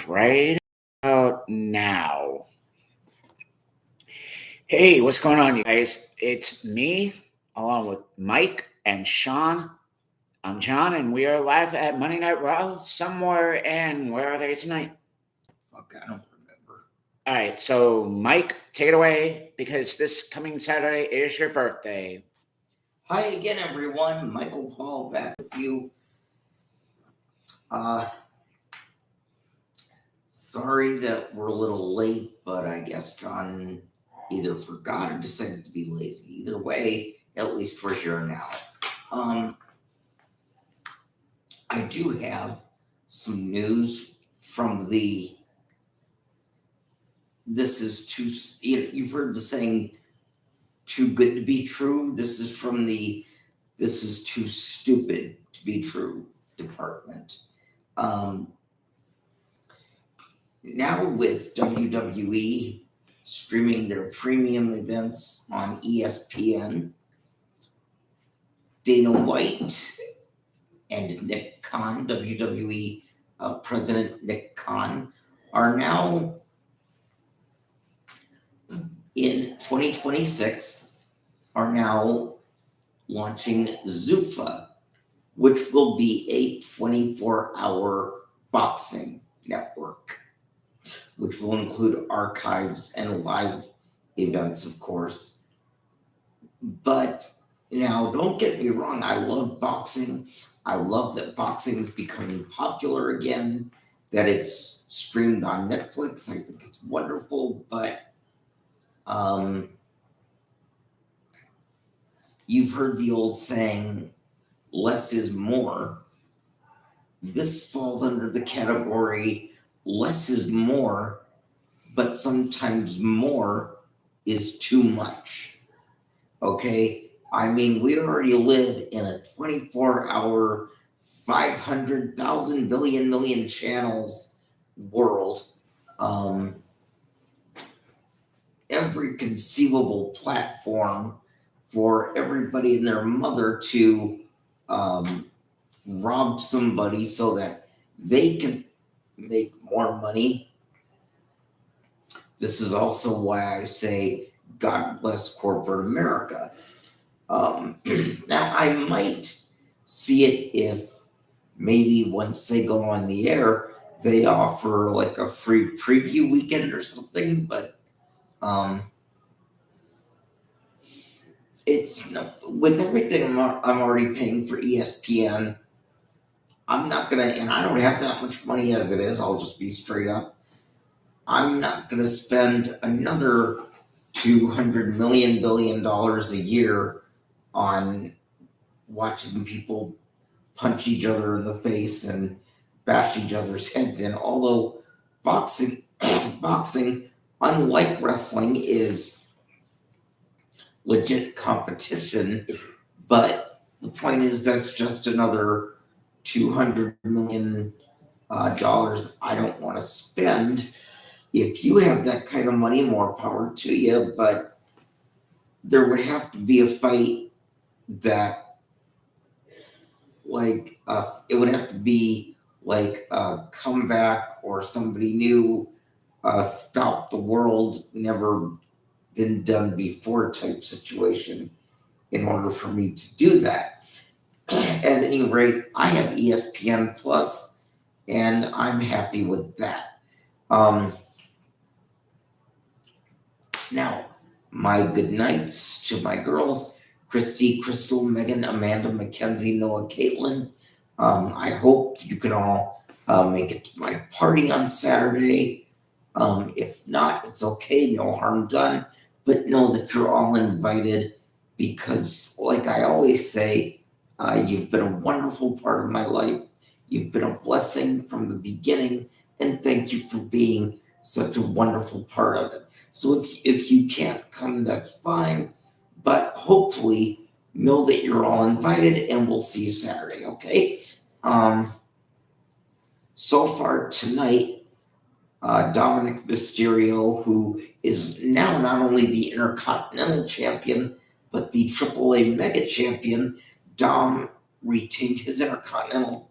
right about now. Hey, what's going on, you guys? It's me, along with Mike and Sean. I'm John, and we are live at Monday Night Raw somewhere. And where are they tonight? Fuck, I don't remember. All right, so Mike, take it away because this coming Saturday is your birthday. Hi again, everyone. Michael Paul back with you. Sorry that we're a little late, but I guess John either forgot or decided to be lazy. Either way, at least we're here now. I do have some news from the this is too, you've heard the saying, too good to be true. This is from the this is too stupid to be true department. Now with WWE streaming their premium events on ESPN, Dana White and Nick Khan, WWE President Nick Khan, are now in 2026 are now launching Zuffa, which will be a 24-hour boxing network, which will include archives and live events, of course. But now, don't get me wrong, I love boxing. I love that boxing is becoming popular again, that it's streamed on Netflix. I think it's wonderful, but you've heard the old saying, less is more. This falls under the category less is more, but sometimes more is too much. Okay? I mean, we already live in a 24-hour, 500,000 billion million channels world. Every conceivable platform for everybody and their mother to rob somebody so that they can make more money. This is also why I say, God bless corporate America. Now, I might see it if maybe once they go on the air, they offer like a free preview weekend or something, but it's with everything I'm already paying for ESPN. I'm not gonna, and I don't have that much money as it is. I'll just be straight up. I'm not gonna spend another $200 billion a year on watching people punch each other in the face and bash each other's heads in. Although boxing, unlike wrestling, is legit competition, but the point is that's just another $200 million I don't want to spend. If you have that kind of money, more power to you, but there would have to be a fight that, like, it would have to be like a comeback or somebody new, stop the world, never been done before type situation in order for me to do that. At any rate, I have ESPN Plus, and I'm happy with that. Now, my good nights to my girls, Christy, Crystal, Megan, Amanda, Mackenzie, Noah, Caitlin. I hope you can all make it to my party on Saturday. If not, it's okay, no harm done. But know that you're all invited because, like I always say, you've been a wonderful part of my life. You've been a blessing from the beginning, and thank you for being such a wonderful part of it. So if you can't come, that's fine. But hopefully, know that you're all invited, and we'll see you Saturday, okay? So far tonight, Dominic Mysterio, who is now not only the Intercontinental Champion, but the AAA Mega Champion, Dom retained his Intercontinental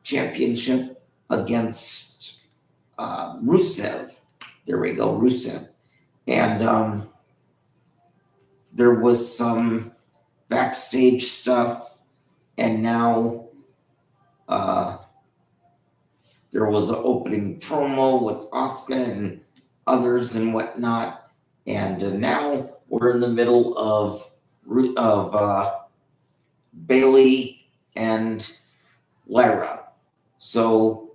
Championship against Rusev. There we go, Rusev. And there was some backstage stuff, and now there was an opening promo with Asuka and others and whatnot. And now we're in the middle of Bailey and Lyra. So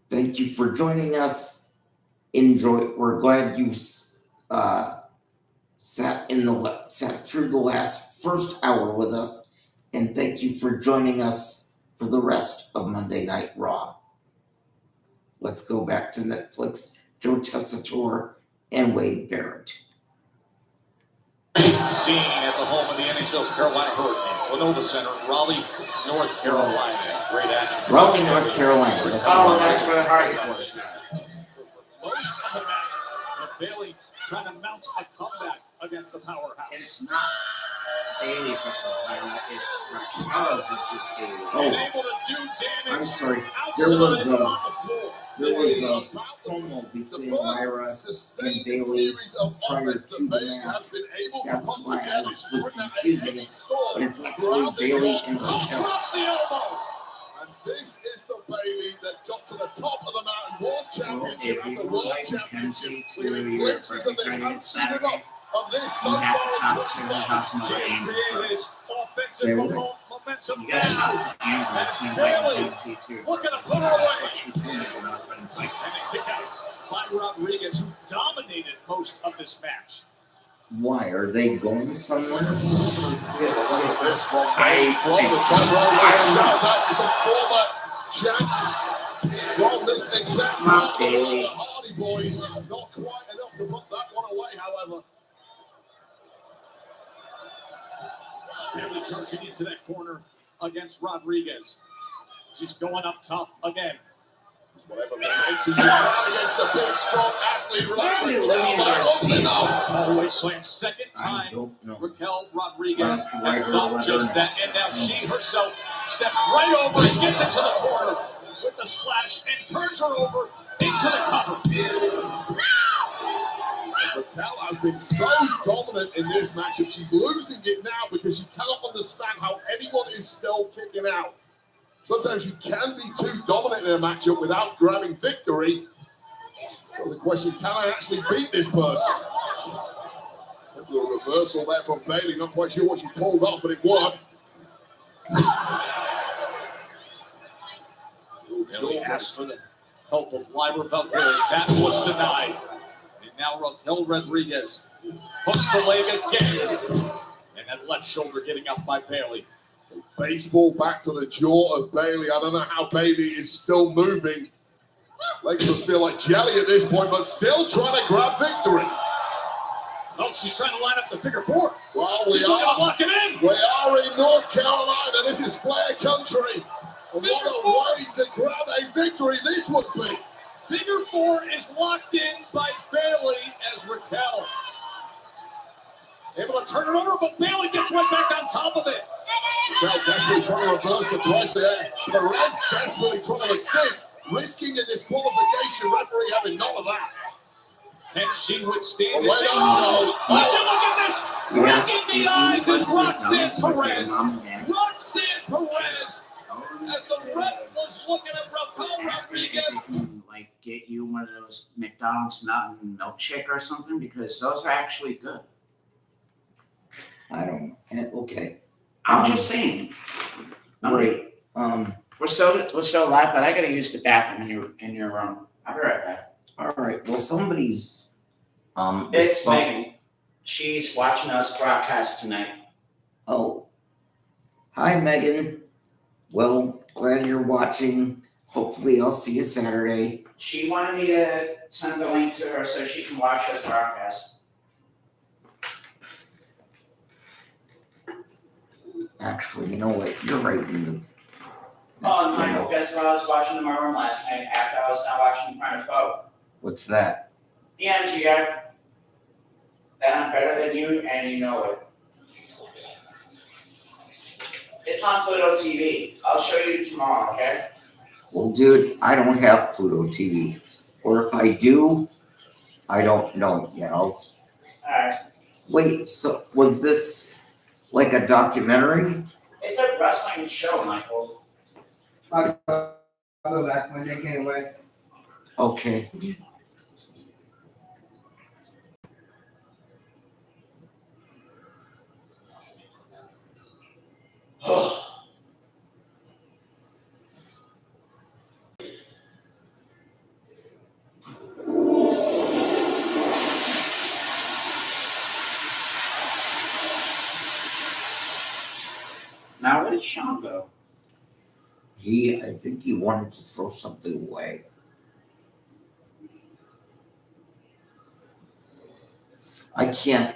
thank you for joining us. Enjoy. We're glad you sat through the first hour with us, and thank you for joining us for the rest of Monday Night Raw. Let's go back to Netflix. Joe Tessitore and Wade Barrett. Seen at the home of the NHL's Carolina Hurricanes, Lenovo Center, Raleigh, North Carolina. Great action. Raleigh, North Carolina. That's where the Hardy Boys are. Most of the match, with Bailey trying to mount a comeback against the powerhouse. It's not Bailey versus Lyra, it's Raquel versus Bailey. Oh, Able to do damage I'm sorry. There outside was on the floor. a promo between Lyra and Bailey prior to the match. That's why I was confusing it. But it's actually Bailey and Raquel. Drops the elbow. And this is the Bailey that got to the top of the mountain, world championship If you after would world like championship. Mackenzie We're to getting your glimpses of birthday this. party I've this seen Saturday, enough of this you have to Sunday talk to the 25. house mother James Amber created first. offensive momentum You gotta now. talk to Amber That's and invite Bailey Mackenzie to your looking to birthday put her party. away. That's what she told me when I was running bikes. And a kick out by Rodriguez, who dominated most of this match. Why are they going somewhere? Look at this from I from think- the top row. I don't know. Shout out to some former champs from this exact Come on, part. Bailey. The Hardy Boys, not quite enough to put that one away, however. Bailey charging into that corner against Rodriguez. She's going up top again. Whatever momentum you can against the big, strong athlete, Bailey, Raquel, Lillian that wasn't Garcia. enough. All the way slam. Second I time don't know. Raquel Rodriguez That's right, has done right, just right. that. And now she herself steps right over and gets into the corner with the splash and turns her over into the cover. Raquel has been so dominant in this matchup. She's losing it now because you cannot understand how anyone is still kicking out. Sometimes you can be too dominant in a matchup without grabbing victory. So the question, can I actually beat this person? Took a reversal there from Bailey. Not quite sure what she pulled off, but it worked. Bailey asked for the help of Lyra Valkyrie. That was denied. And now Raquel Rodriguez hooks the leg again. And that left shoulder getting up by Bailey. Baseball back to the jaw of Bailey. I don't know how Bailey is still moving. Legs must feel like jelly at this point, but still trying to grab victory. Oh, she's trying to line up the figure four. Well, She's looking to lock it in. We are in North Carolina. This is Flair country. And what a way to grab a victory this would be. Figure four is locked in by Bailey as Raquel. Able to turn it over, but Bailey gets right back on top of it. Raquel desperately trying to reverse the pressure there. Perez desperately trying to assist, risking a disqualification. Referee having none of that. Can she withstand it? Away on goal. Would you look at this? Yeah. Looking the eyes is Roxanne Perez. Roxanne Perez. As the ref was looking at Raquel Rodriguez. Like get you one of those McDonald's Mountain Milkshake or something because those are actually good. I don't know. Okay. I'm just saying. Right. We're still live, but I gotta use the bathroom in your room. I'll be right back. All right. Well, somebody's It's Megan. She's watching us broadcast tonight. Oh. Hi, Megan. Well, glad you're watching. Hopefully, I'll see you Saturday. She wanted me to send the link to her so she can watch us broadcast. Actually, you know what? You're right in the. Oh, Michael, guess what I was watching in my room last night after I was not watching in front of Foe? What's that? The MGF. That I'm better than you, and you know it. It's on Pluto TV. I'll show you tomorrow, okay? Well, dude, I don't have Pluto TV. Or if I do, I don't know yet. Wait, so was this like a documentary? It's a wrestling show, Michael. I'll go back when they came away. Okay. Now where did Sean go? I think he wanted to throw something away. I can't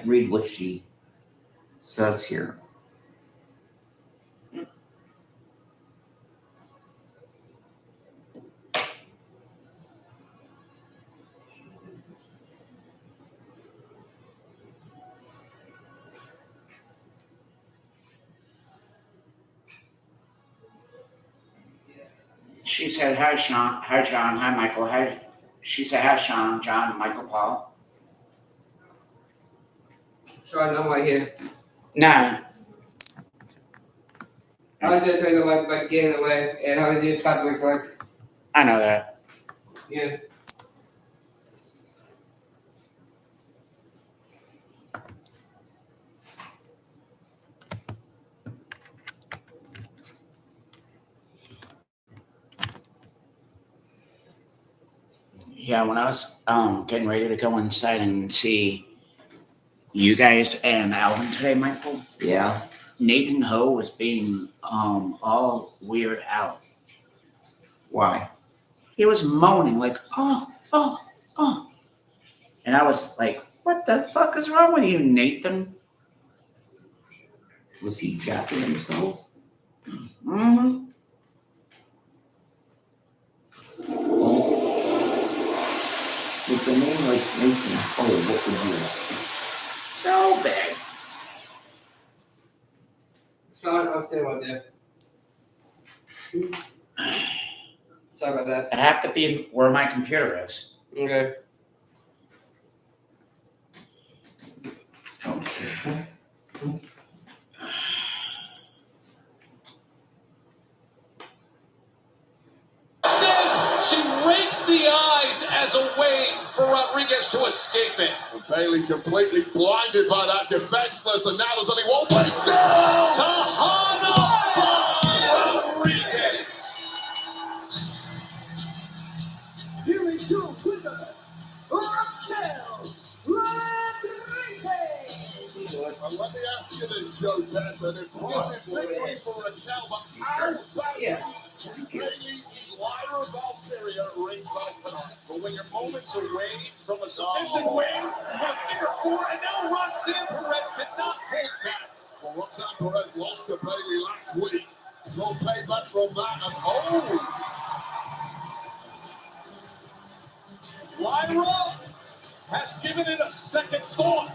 read what she says here. She said, hi, Sean. Hi, John. Hi, Michael. Hi. She said, hi, Sean, John, Michael, Paul. Sean, I'm right here. Nah. I was just trying to like getting away, and I was just stop recording. I know that. Yeah. Yeah, when I was getting ready to go inside and see you guys and Alvin today, Michael, Yeah. Nathan Ho was being all weird out. Why? He was moaning like, oh. And I was like, what the fuck is wrong with you, Nathan? Was he jacking himself? Mm-hmm. With a name like Nathan Ho, what would you expect? So bad. Sean, I'm staying right there. Sorry about that. I have to be where my computer is. Okay. Okay. She rakes the eyes as a way for Rodriguez to escape it. And Bailey completely blinded by that defenseless, and now there's only one way down. Tahana by Rodriguez. Here we go, quicker. Raquel Rodriguez. And let me ask you this, Joe Tess, an impressive victory for Raquel, but how bad Bailey Lyra Valkyria ringside tonight. But when you're moments away from a submission win, from figure four, and now Roxanne Perez cannot hold back. Well, Roxanne Perez lost to Bailey last week. No payback from that, and Lyra has given it a second thought.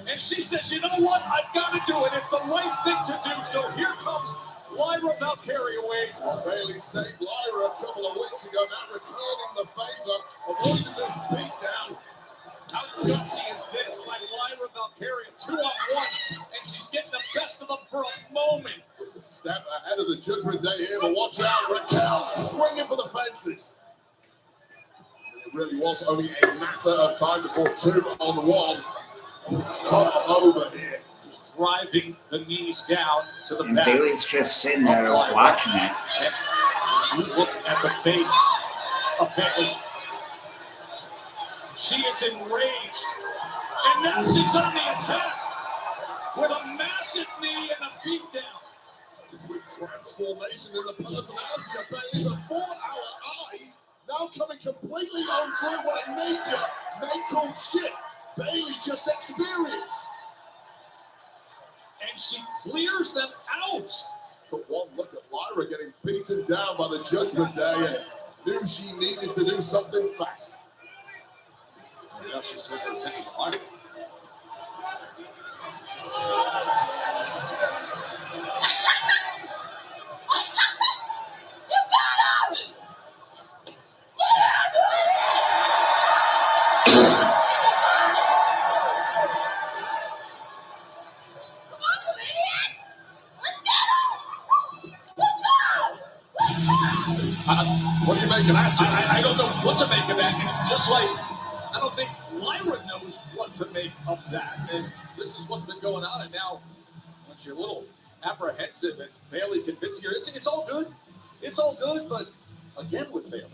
And she says, you know what? I've got to do it. It's the right thing to do. So here comes Lyra Valkyria away. Bailey saved Lyra a couple of weeks ago, now returning the favor, avoiding this beatdown. How gutsy is this by Lyra Valkyria? 2-on-1, and she's getting the best of them for a moment. Just a step ahead of the Judgment Day here, but watch out, Raquel swinging for the fences. It really was only a matter of time before 2-on-1. Top over here. Just driving the knees down to the And back. Bailey's just sitting there watching it. And look at the face of Bailey. She is enraged. And now she's on the attack with a massive knee and a beatdown. With transformation in the personality of Bailey before our eyes, now coming completely undone. What a major mental shift Bailey just experienced. And she clears them out. Took one look at Lyra getting beaten down by the Judgment Day and knew she needed to do something fast. Now she's turned her attention to Lyra. You What do you make of that, James? I don't know what to make of that. And just like, I don't think Lyra knows what to make of that. This is what's been going on. And now, once you're a little apprehensive and Bailey convinced you, it's all good. It's all good, but again with Bailey.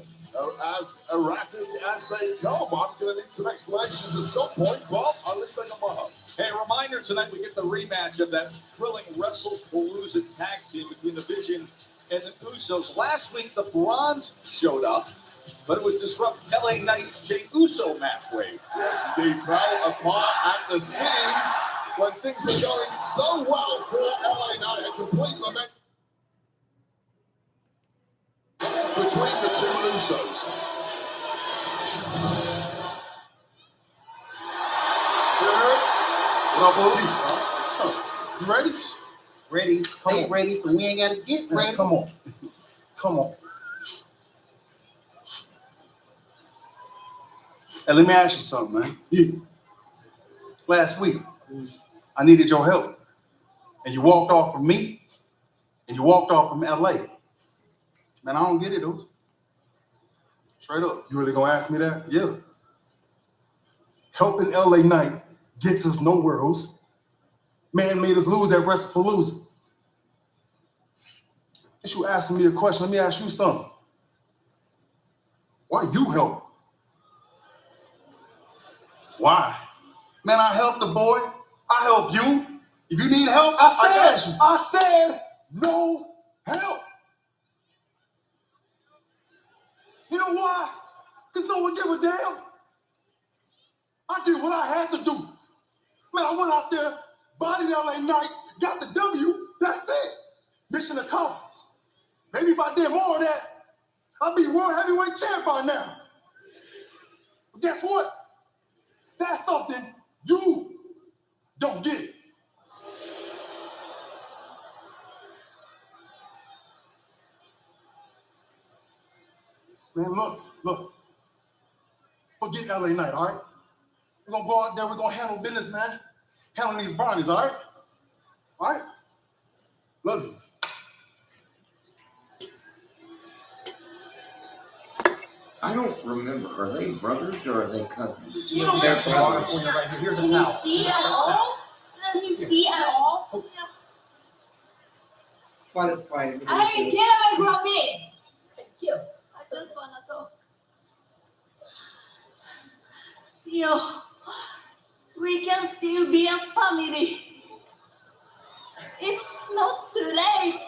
As erratic as they come, I'm going to need some explanations at some point, but at least I got my hope. Hey, a reminder tonight we get the rematch of that thrilling WrestlePalooza tag team between the Vision and the Usos. Last week, the Bronze showed up, but it was disrupt LA Knight Jey Uso match wave. Yes, indeed, fell apart at the seams when things were going so well for LA Knight. A complete momentum between the two Usos. What up, boys? So, you ready? Ready. Stay ready, so we ain't got to get ready. Come on. Come on. Hey, let me ask you something, man. Last week, I needed your help. And you walked off from me, and you walked off from LA. Man, I don't get it, dude. Straight up. You really gonna ask me that? Yeah. Helping LA Knight gets us nowhere, host. Man made us lose at WrestlePalooza. Since you asking me a question, let me ask you something. Why you help? Why? Man, I help the boy. I help you. If you need help, I said no help. You know why? Because no one give a damn. I did what I had to do. Man, I went out there, bodied LA Knight, got the W, that's it. Mission accomplished. Maybe if I did more of that, I'd be world heavyweight champ by now. But guess what? That's something you don't get. Man, look. Forget LA Knight, all right? We're going to go out there, we're going to handle business, man. Handling these brownies, all right? All right? Love you. I don't remember. Are they brothers or are they cousins? You don't There's some water remember? for you right here. Here's a Can you towel. see at all? Can you see at all? Fun is fine. Hey, get away from me! Thank you. I just wanna talk. We can still be a family. It's not too late.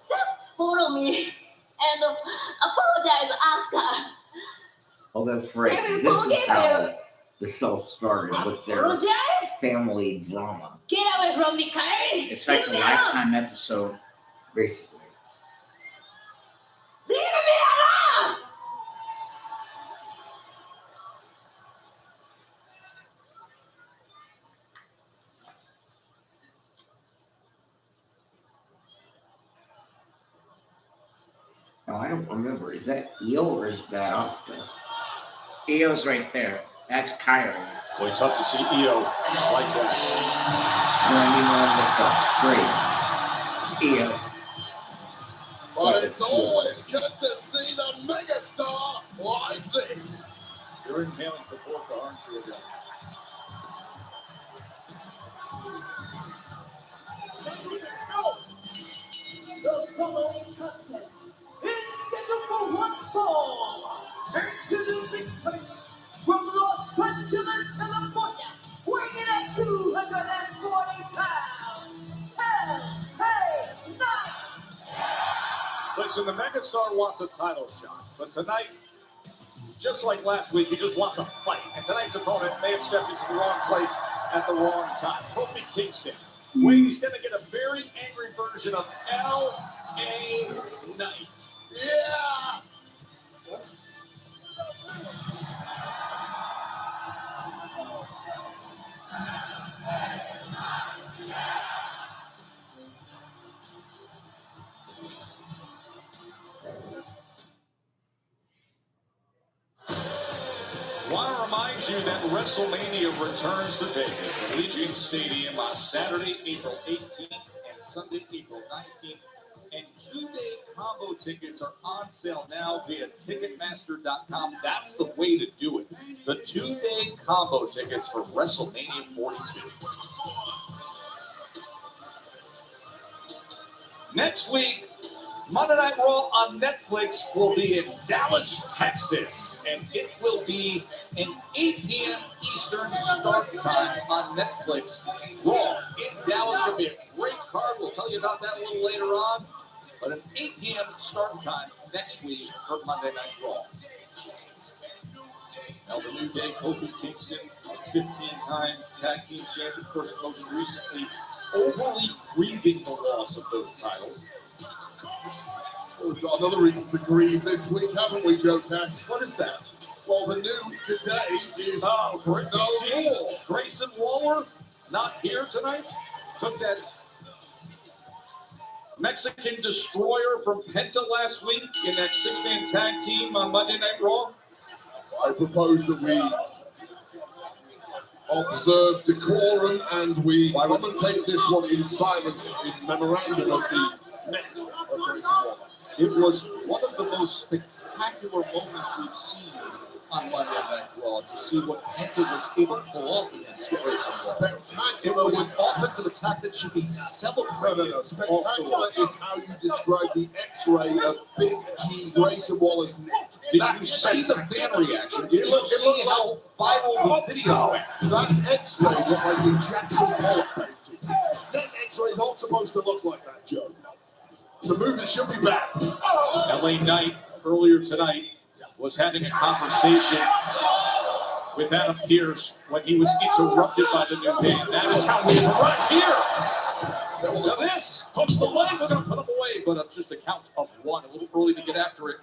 Just follow me and apologize after. Oh, that's right. They will This is forgive how you. the show started with their Apologize? family drama, Get away from me, Kyrie. It's like a Leave me alone. Lifetime episode. basically. Leave me alone! Now, I don't remember. Is that Io or is that Oscar? Io's right there. That's Kyrie. Boy, tough to see EO like that. The only one that got straight. Io. But it's always good to see the megastar like this. You're inhaling Kaporka, aren't you, again? The following contest is scheduled for one fall. Introducing place from Los Angeles, California, weighing in at 240 pounds. Hey, Knight! Listen, the megastar wants a title shot, but tonight, just like last week, he just wants a fight. And tonight's opponent may have stepped into the wrong place at the wrong time. Kofi Kingston. Wait, he's going to get a very angry version of L.A. Knight. Yeah! Want to remind you that WrestleMania returns to Vegas, Allegiant Stadium on Saturday, April 18th and Sunday, April 19th. And 2-day combo tickets are on sale now via Ticketmaster.com. That's the way to do it. The 2-day combo tickets for WrestleMania 42. Next week, Monday Night Raw on Netflix will be in Dallas, Texas, and it will be an 8 p.m. Eastern start time on Netflix. Raw in Dallas will be a great card. We'll tell you about that a little later on. But an 8 p.m. start time next week for Monday Night Raw. Now the New Day, Kofi Kingston, a 15-time tag team champion, of course, most recently overly grieving the loss of those titles. We've got another reason to grieve this week, haven't we, Joe Tess? What is that? Well, the new today is Oh, no more. Grayson Waller, not here tonight. Took that Mexican destroyer from Penta last week in that 6-man tag team on Monday Night Raw. I propose that we observe decorum and we commentate this one in silence in memorandum of the neck of Grayson Waller. It was one of the most spectacular moments we've seen on Monday Night Raw to see what Penta was able to pull off against Grayson Waller. It Spectacular was with an offensive attack that should be celebrated. no. Spectacular is how you describe the X-ray of Big G Grayson Waller's neck. Did you see the fan reaction? Did you see how viral the video went? That X-ray looked like a Jackson Pollock painting. That X-ray's not supposed to look like that, Joe. It's a move that should be banned. LA Knight earlier tonight was having a conversation with Adam Pearce when he was interrupted by the New Day. And that is how we arrived here. Now this hooks the leg. We're going to put him away, but just a count of one. A little early to get after it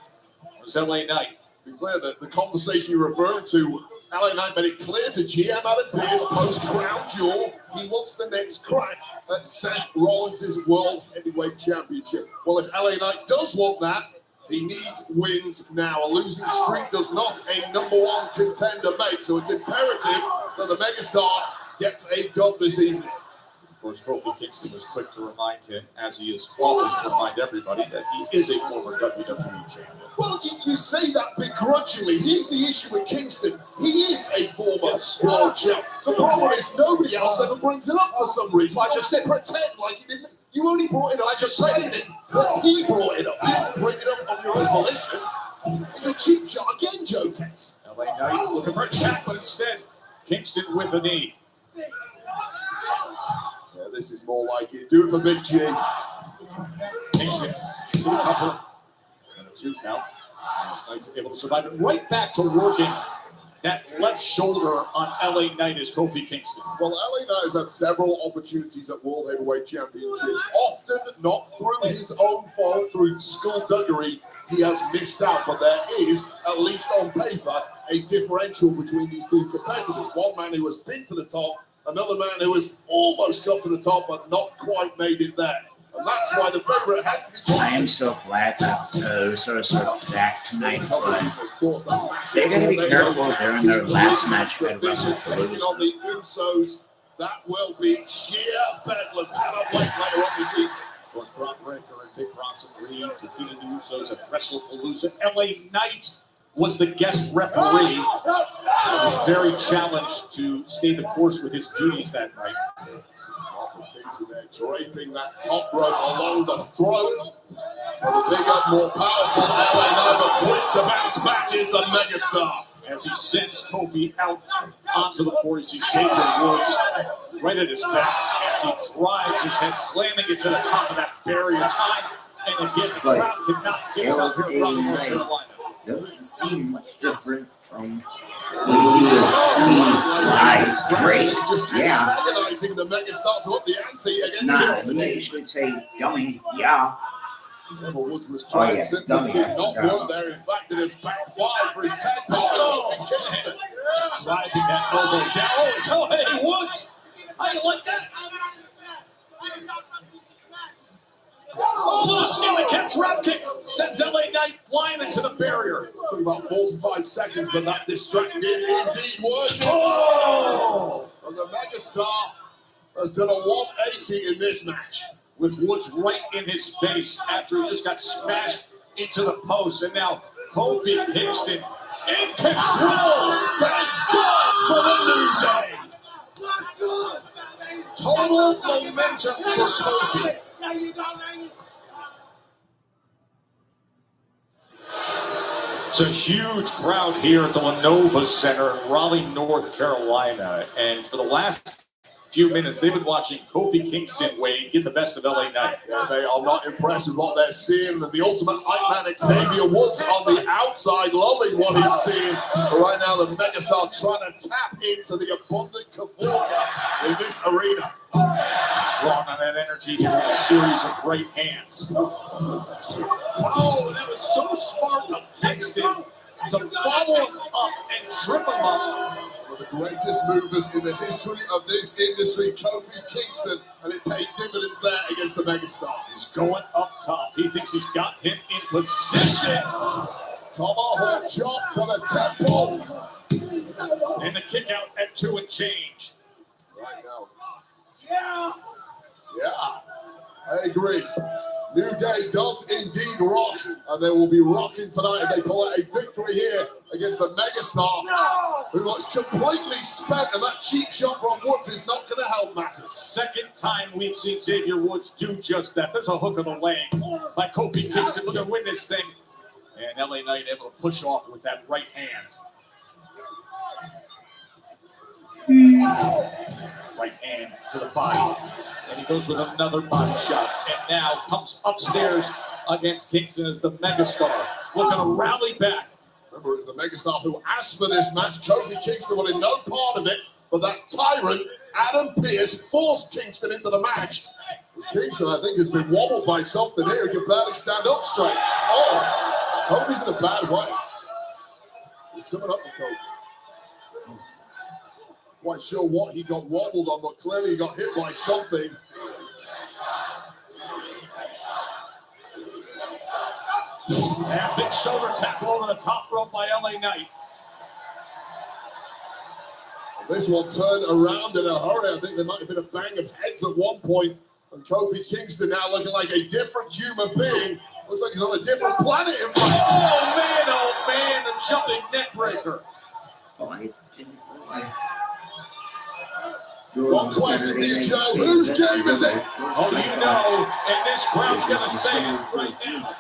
was LA Knight. Be clear that the conversation you referred to, LA Knight made it clear to GM Adam Pearce post-Crown Jewel, he wants the next crack at Seth Rollins' World Heavyweight Championship. Well, if LA Knight does want that, he needs wins now. A losing streak does not a number one contender make, so it's imperative that the megastar gets a dub this evening. Of course, Kofi Kingston was quick to remind him, as he is often to remind everybody, that he is a former WWE champion. Well, you say that begrudgingly. Here's the issue with Kingston. He is a former world champ. The problem is nobody else ever brings it up for some reason. I just said pretend like he didn't. You only brought it up. I just said it. But he brought it up. You didn't bring it up on your own volition. It's a cheap shot again, Joe Tex. LA Knight looking for a check, but instead, Kingston with a knee. Yeah, this is more like it. Do it for Big G. Kingston into the cover. And a 2 count. Knight's able to survive it. Right back to working that left shoulder on LA Knight is Kofi Kingston. Well, LA Knight has had several opportunities at World Heavyweight Championships. Often not through his own fault, through skullduggery, he has missed out. But there is, at least on paper, a differential between these two competitors. One man who was pinned to the top, another man who has almost got to the top but not quite made it there. And that's why the favorite has to be I am Kingston. so glad that the Usos are back tonight, but Of course, that massive they gotta be tornado careful tag during team their last is match with division Russell taking on the Usos. That will be sheer bedlam. Cannot wait later on this evening. Of course, Brock Breaker and Big Bronson Reed defeated the Usos at WrestlePalooza. LA Knight was the guest referee. He was very challenged to stay the course with his duties that night. Kingston there draping that top rope along the throat of a bigger, more powerful LA Knight, but quick to bounce back is the megastar. As he sends Kofi out onto the floor, you see Xavier Woods right at his back as he drives his head, slamming it to the top of that barrier. Time and again, the But crowd could not give it up here in Raleigh, North Carolina. doesn't seem much different from when he was live great. Just Yeah. antagonizing the megastar to up the ante against nah, Kingston. you should say dummy. Yeah. Remember, Woods was Oh, trying yeah, simply dummy, did I not forgot. work there. In fact, it has backfired for his tag partner, Kingston. Driving that elbow down. Oh, hey, Woods! How you like that? Oh, little skinny kick, drop kick sends LA Knight flying into the barrier. Took about 45 seconds, but that distracted indeed working. Oh! And the megastar has done a 180 in this match. with Woods right in his face after he just got smashed into the post. And now Kofi Kingston in control. Thank God for the New Day. Total momentum for Kofi. It's a huge crowd here at the Lenova Center in Raleigh, North Carolina. And for the last few minutes, they've been watching Kofi Kingston, Wade, get the best of LA Knight. Yeah, they are not impressed with what they're seeing. The ultimate hype man Xavier Woods on the outside, loving what he's seeing. But right now, the Megastar trying to tap into the abundant Kavorka in this arena. Drawn on that energy here with a series of great hands. Oh, that was so smart of Kingston to follow him up and trip him up. One of the greatest movers in the history of this industry, Kofi Kingston, and it paid dividends there against the Megastar. He's going up top. He thinks he's got him in position. Tomahawk chop to the temple. And the kick out at 2 and change. Right now. Yeah. Yeah, I agree. New Day does indeed rock, and they will be rocking tonight if they pull out a victory here against the Megastar, who looks completely spent, and that cheap shot from Woods is not going to help matters. Second time we've seen Xavier Woods do just that. There's a hook of the leg by Kofi Kingston. Look at win this thing. And LA Knight able to push off with that right hand. Right hand to the body. And he goes with another body shot. And now comes upstairs against Kingston as the Megastar. Looking to rally back. Remember, it was the Megastar who asked for this match. Kofi Kingston wanted no part of it, but that tyrant, Adam Pearce, forced Kingston into the match. Kingston, I think, has been wobbled by something here. He can barely stand up straight. Oh, Kofi's in a bad way. He's summing up with Kofi. Quite sure what he got wobbled on, but clearly he got hit by something. And big shoulder tackle over the top rope by LA Knight. This one turned around in a hurry. I think there might have been a bang of heads at one point. And Kofi Kingston now looking like a different human being. Looks like he's on a different planet in fact. Oh man, the jumping neck breaker. Oh, I didn't realize. One question for you, Joe. Whose game is it? Oh, you know, and this crowd's going to say it right now.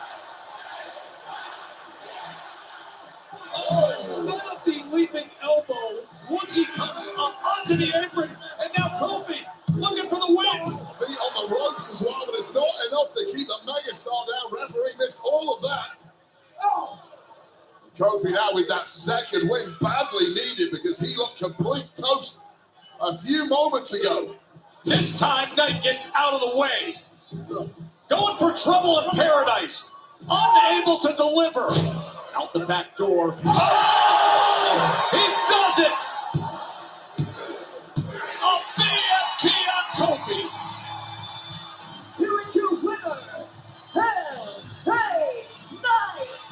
Oh, instead of the leaping elbow, Woodsy comes up onto the apron, and now Kofi looking for the win. Feet on the ropes as well, but it's not enough to keep the Megastar down. Referee missed all of that. Kofi now with that second win, badly needed because he looked complete toast a few moments ago. This time, Knight gets out of the way. Going for trouble in paradise. Unable to deliver. Out the back door. Oh! He does it! A BFT on Kofi. Here is your winner, LA Knight.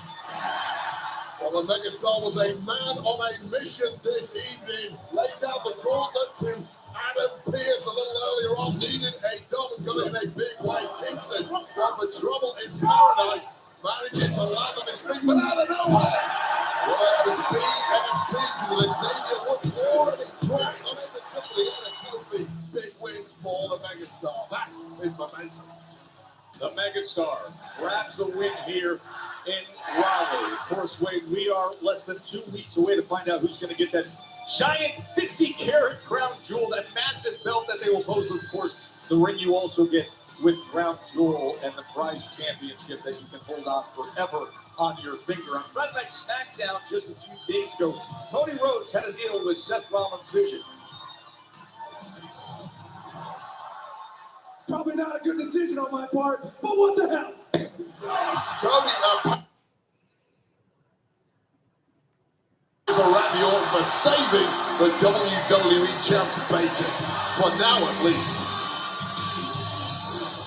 Well, the Megastar was a man on a mission this evening. Laid down the gauntlet to Adam Pearce a little earlier on. Needed a dub and got it in a big way. Kingston got for trouble in paradise. Managing to land on his feet, but out of nowhere. Well, it was BFTs with Xavier Woods already trapped. Unable to get the Kofi. Big win for the Megastar. That is momentum. The Megastar grabs the win here in Raleigh. Of course, Wade, we are less than 2 weeks away to find out who's going to get that giant 50-carat crown jewel, that massive belt that they will pose with. Of course, the ring you also get with crown jewel and the prize championship that you can hold on forever on your finger. On Friday Night SmackDown just a few days ago, Cody Rhodes had a deal with Seth Rollins' Vision. Probably not a good decision on my part, but what the hell? Cody Randy Orton for saving the WWE Champs Bacon, for now at least.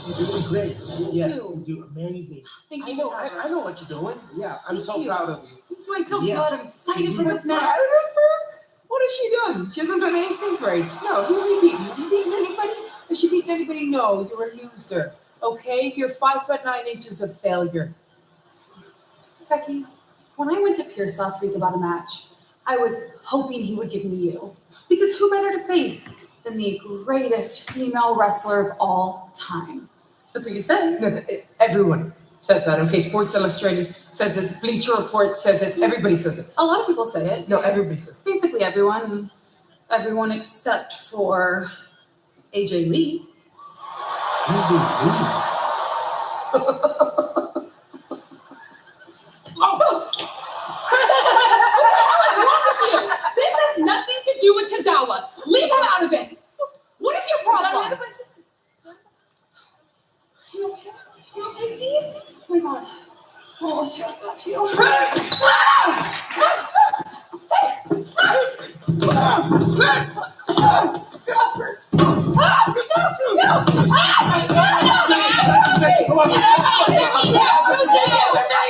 You're doing great. Yeah, you're amazing. Thank I you, know, Designer. I know what you're doing. Yeah, I'm Thank so you. proud of you. Do I feel Yeah. good? I'm excited for what's Proud next. of her? What has she done? She hasn't done anything great. No, who have you beaten? Have you beaten anybody? Has she beaten anybody? No, you're a loser. Okay, you're 5'9" of failure. Becky, when I went to Pierce last week about a match, I was hoping he would give me you. Because who better to face than the greatest female wrestler of all time? That's what you say. No, everyone says that. Okay, Sports Illustrated says it. Bleacher Report says it. Everybody says it. A lot of people say it. No, everybody says it. Basically everyone. Everyone except for AJ Lee. This has nothing to do with Tozawa. Leave him out of it. What is your problem? You okay? You okay, T? Oh my god. Oh, shit, I got you.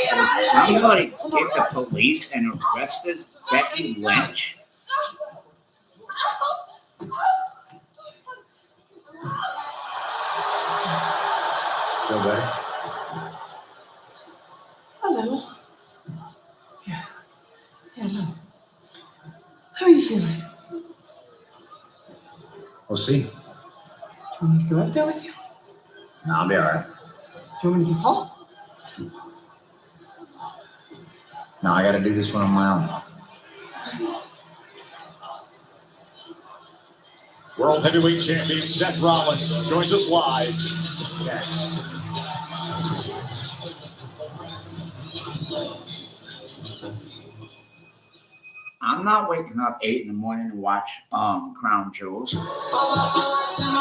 Did somebody get the police and arrest this Becky Lynch? Feel better? Hello. Yeah. Hello. How are you feeling? We'll see. Do you want me to go out there with you? No, I'll be all right. Do you want me to get Paul? No, I gotta do this one on my own. World Heavyweight Champion Seth Rollins joins us live next. I'm not waking up 8 in the morning to watch Crown Jewels.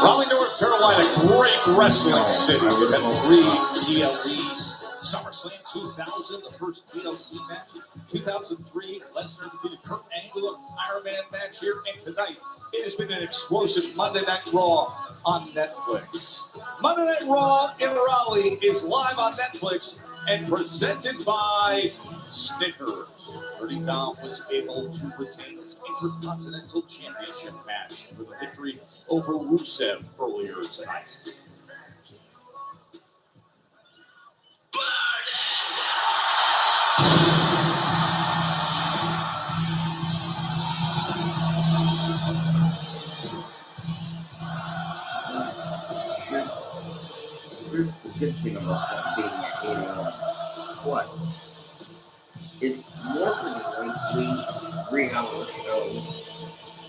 Raleigh, North Carolina, great wrestling city. We've had 3 PLEs. SummerSlam 2000, the first TLC match. 2003, Lesnar defeated Kurt Angle, Iron Man match here. And tonight, it has been an explosive Monday Night Raw on Netflix. Monday Night Raw in Raleigh is live on Netflix and presented by Snickers. Dirty Dom was able to retain his Intercontinental Championship match with a victory over Rusev earlier tonight. Here's the good thing about that being at 8 a.m. What? It's more than a likely 3-hour show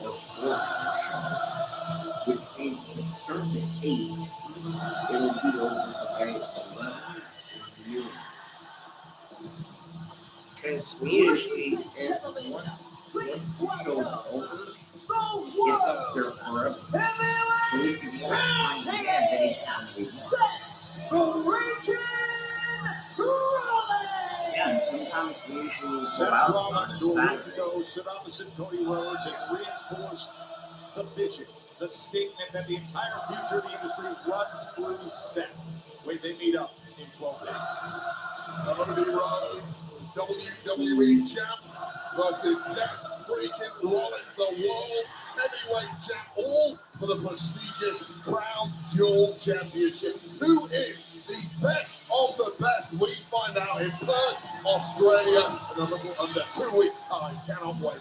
or 4-hour show, which means if it starts at 8, it'll be over by 11 in June. Because we usually, once the show's over, it's up there forever. So we can watch on demand anytime we want. Yeah, and sometimes we usually Seth go out on Rollins a will Saturday. sit opposite Cody Rhodes and reinforced the vision, the statement that the entire future of the industry runs through Seth when they meet up in 12 days. Cody Rhodes, WWE champ, versus Seth freaking Rollins, the world heavyweight champ, all for the prestigious Crown Jewel Championship. Who is the best of the best? We find out in Perth, Australia, in a little under 2 weeks' time. Cannot wait.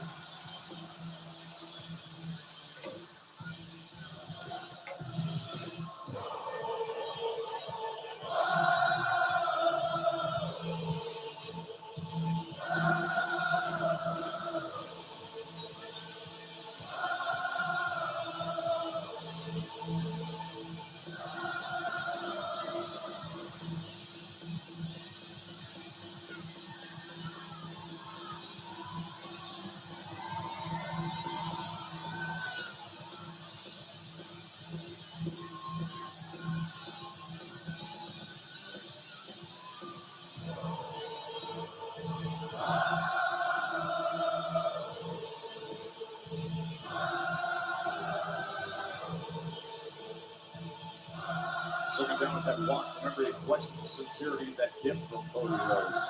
Looking down at that watch, remember he questioned the sincerity of that gift from Cody Rhodes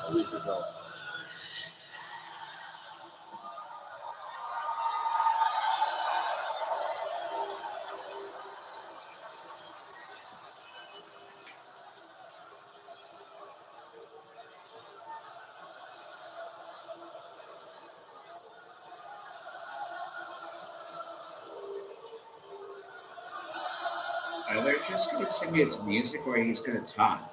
a week ago. just gonna sing his music or he's gonna talk?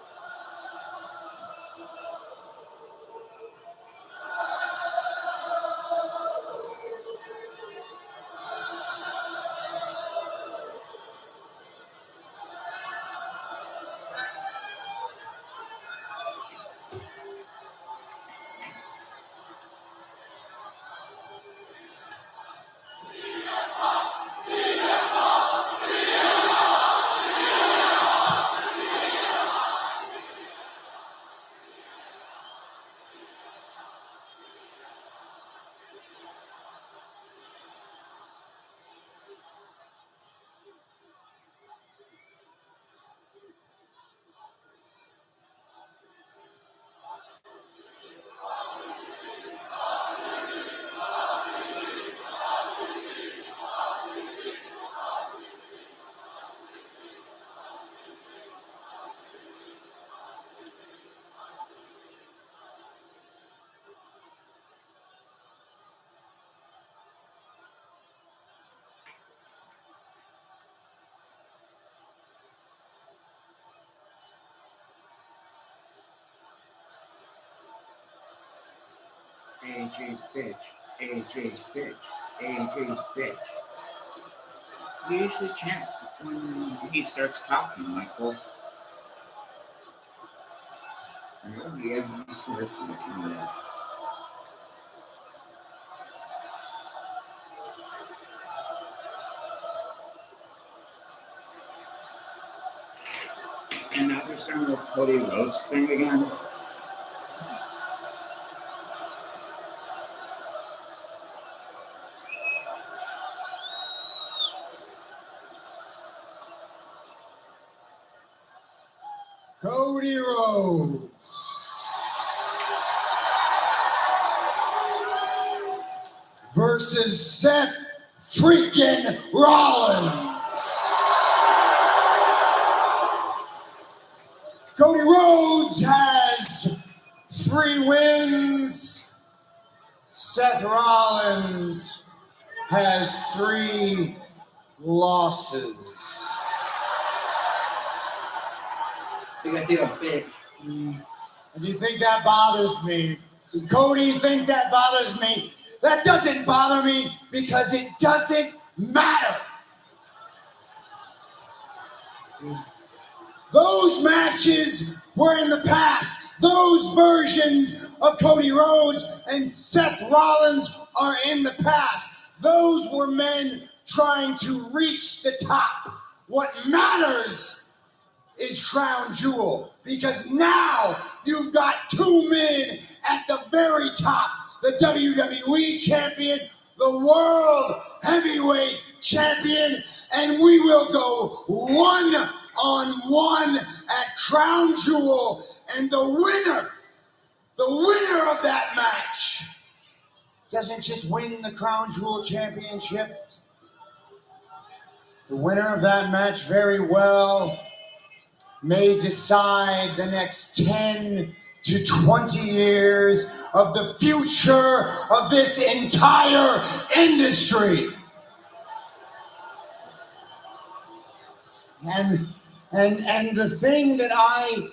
AJ's bitch. AJ's bitch. AJ's bitch. You usually chant when he starts talking, Michael. I know he hasn't started talking yet. And now they're starting with Cody Rhodes thing again. Cody Rhodes versus Seth freaking Rollins. Cody Rhodes has 3 wins. Seth Rollins has 3 losses. I feel a bitch. If you think that bothers me, Cody, think that bothers me, that doesn't bother me because it doesn't matter. Those matches were in the past. Those versions of Cody Rhodes and Seth Rollins are in the past. Those were men trying to reach the top. What matters is Crown Jewel, because now you've got 2 men at the very top. The WWE Champion, the World Heavyweight Champion, and we will go 1-on-1 at Crown Jewel, and the winner of that match doesn't just win the Crown Jewel Championship. The winner of that match very well may decide the next 10 to 20 years of the future of this entire industry. And the thing that I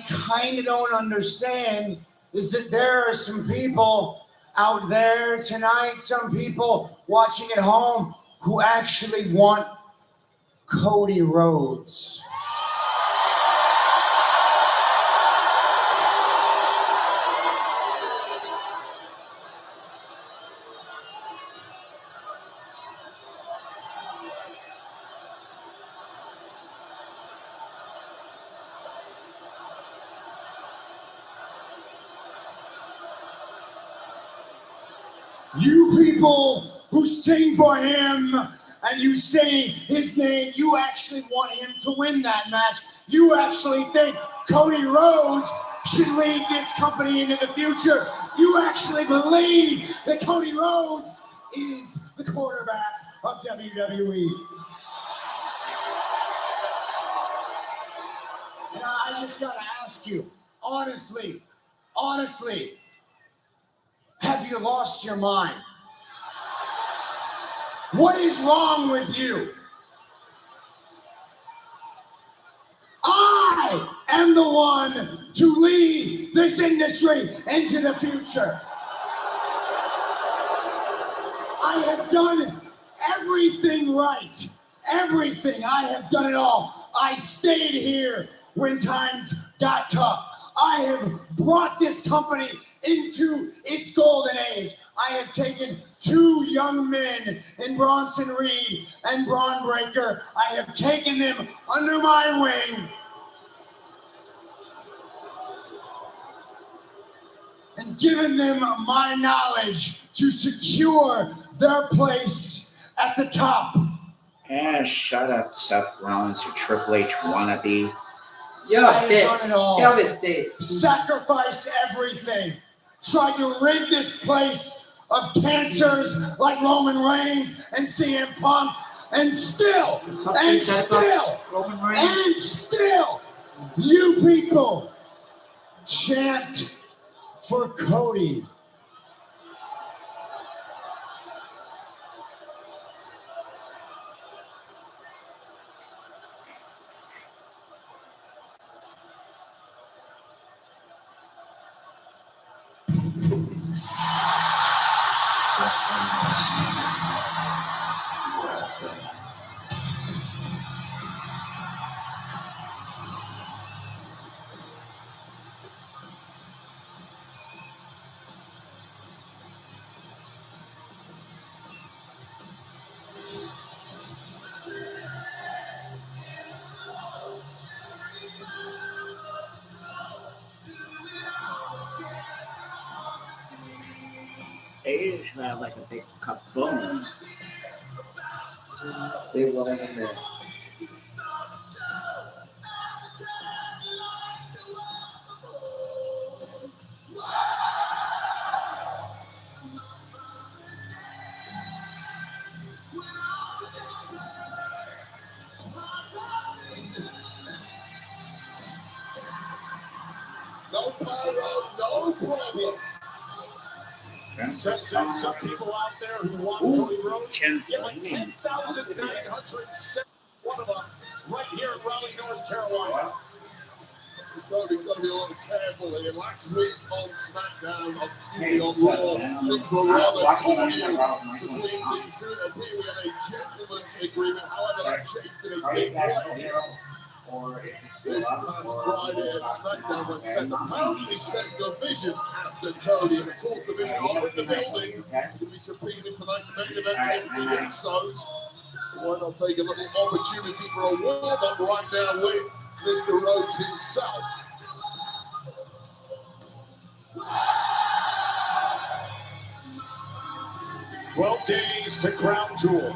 kind of don't understand is that there are some people out there tonight, some people watching at home who actually want Cody Rhodes. You people who sing for him and you say his name, you actually want him to win that match. You actually think Cody Rhodes should lead this company into the future. You actually believe that Cody Rhodes is the quarterback of WWE. And I just gotta ask you, honestly, have you lost your mind? What is wrong with you? the one to lead this industry into the future. I have done everything right. Everything. I have done it all. I stayed here when times got tough. I have brought this company into its golden age. I have taken 2 young men in Bronson Reed and Braun Breaker. I have taken them under my wing and given them my knowledge to secure their place at the top. Yeah, shut up, Seth Rollins, you Triple H wannabe. You're a I have done bitch. it all. Get off his stage. Sacrificed everything. Tried to rid this place of cancers like Roman Reigns and CM Punk. And still, you people chant for Cody. They should have like a big kaboom. They will in there. No pyro, no problem. Seth said some people out there who want Cody Rhodes, give him 10,907. One of them right here in Raleigh, North Carolina. Cody's got to be a little careful here. Last week on SmackDown, on Raw, things were rather cordial between these two. It appeared we had a gentleman's agreement. However, that changed in a big way. This last Friday at SmackDown when Seth apparently set the vision after Cody. And of course, the vision are in the building. Going to be competing tonight to main event against the Usos. So why not take a little opportunity for a warm-up right now with Mr. Rhodes himself. "12 days to Crown Jewel.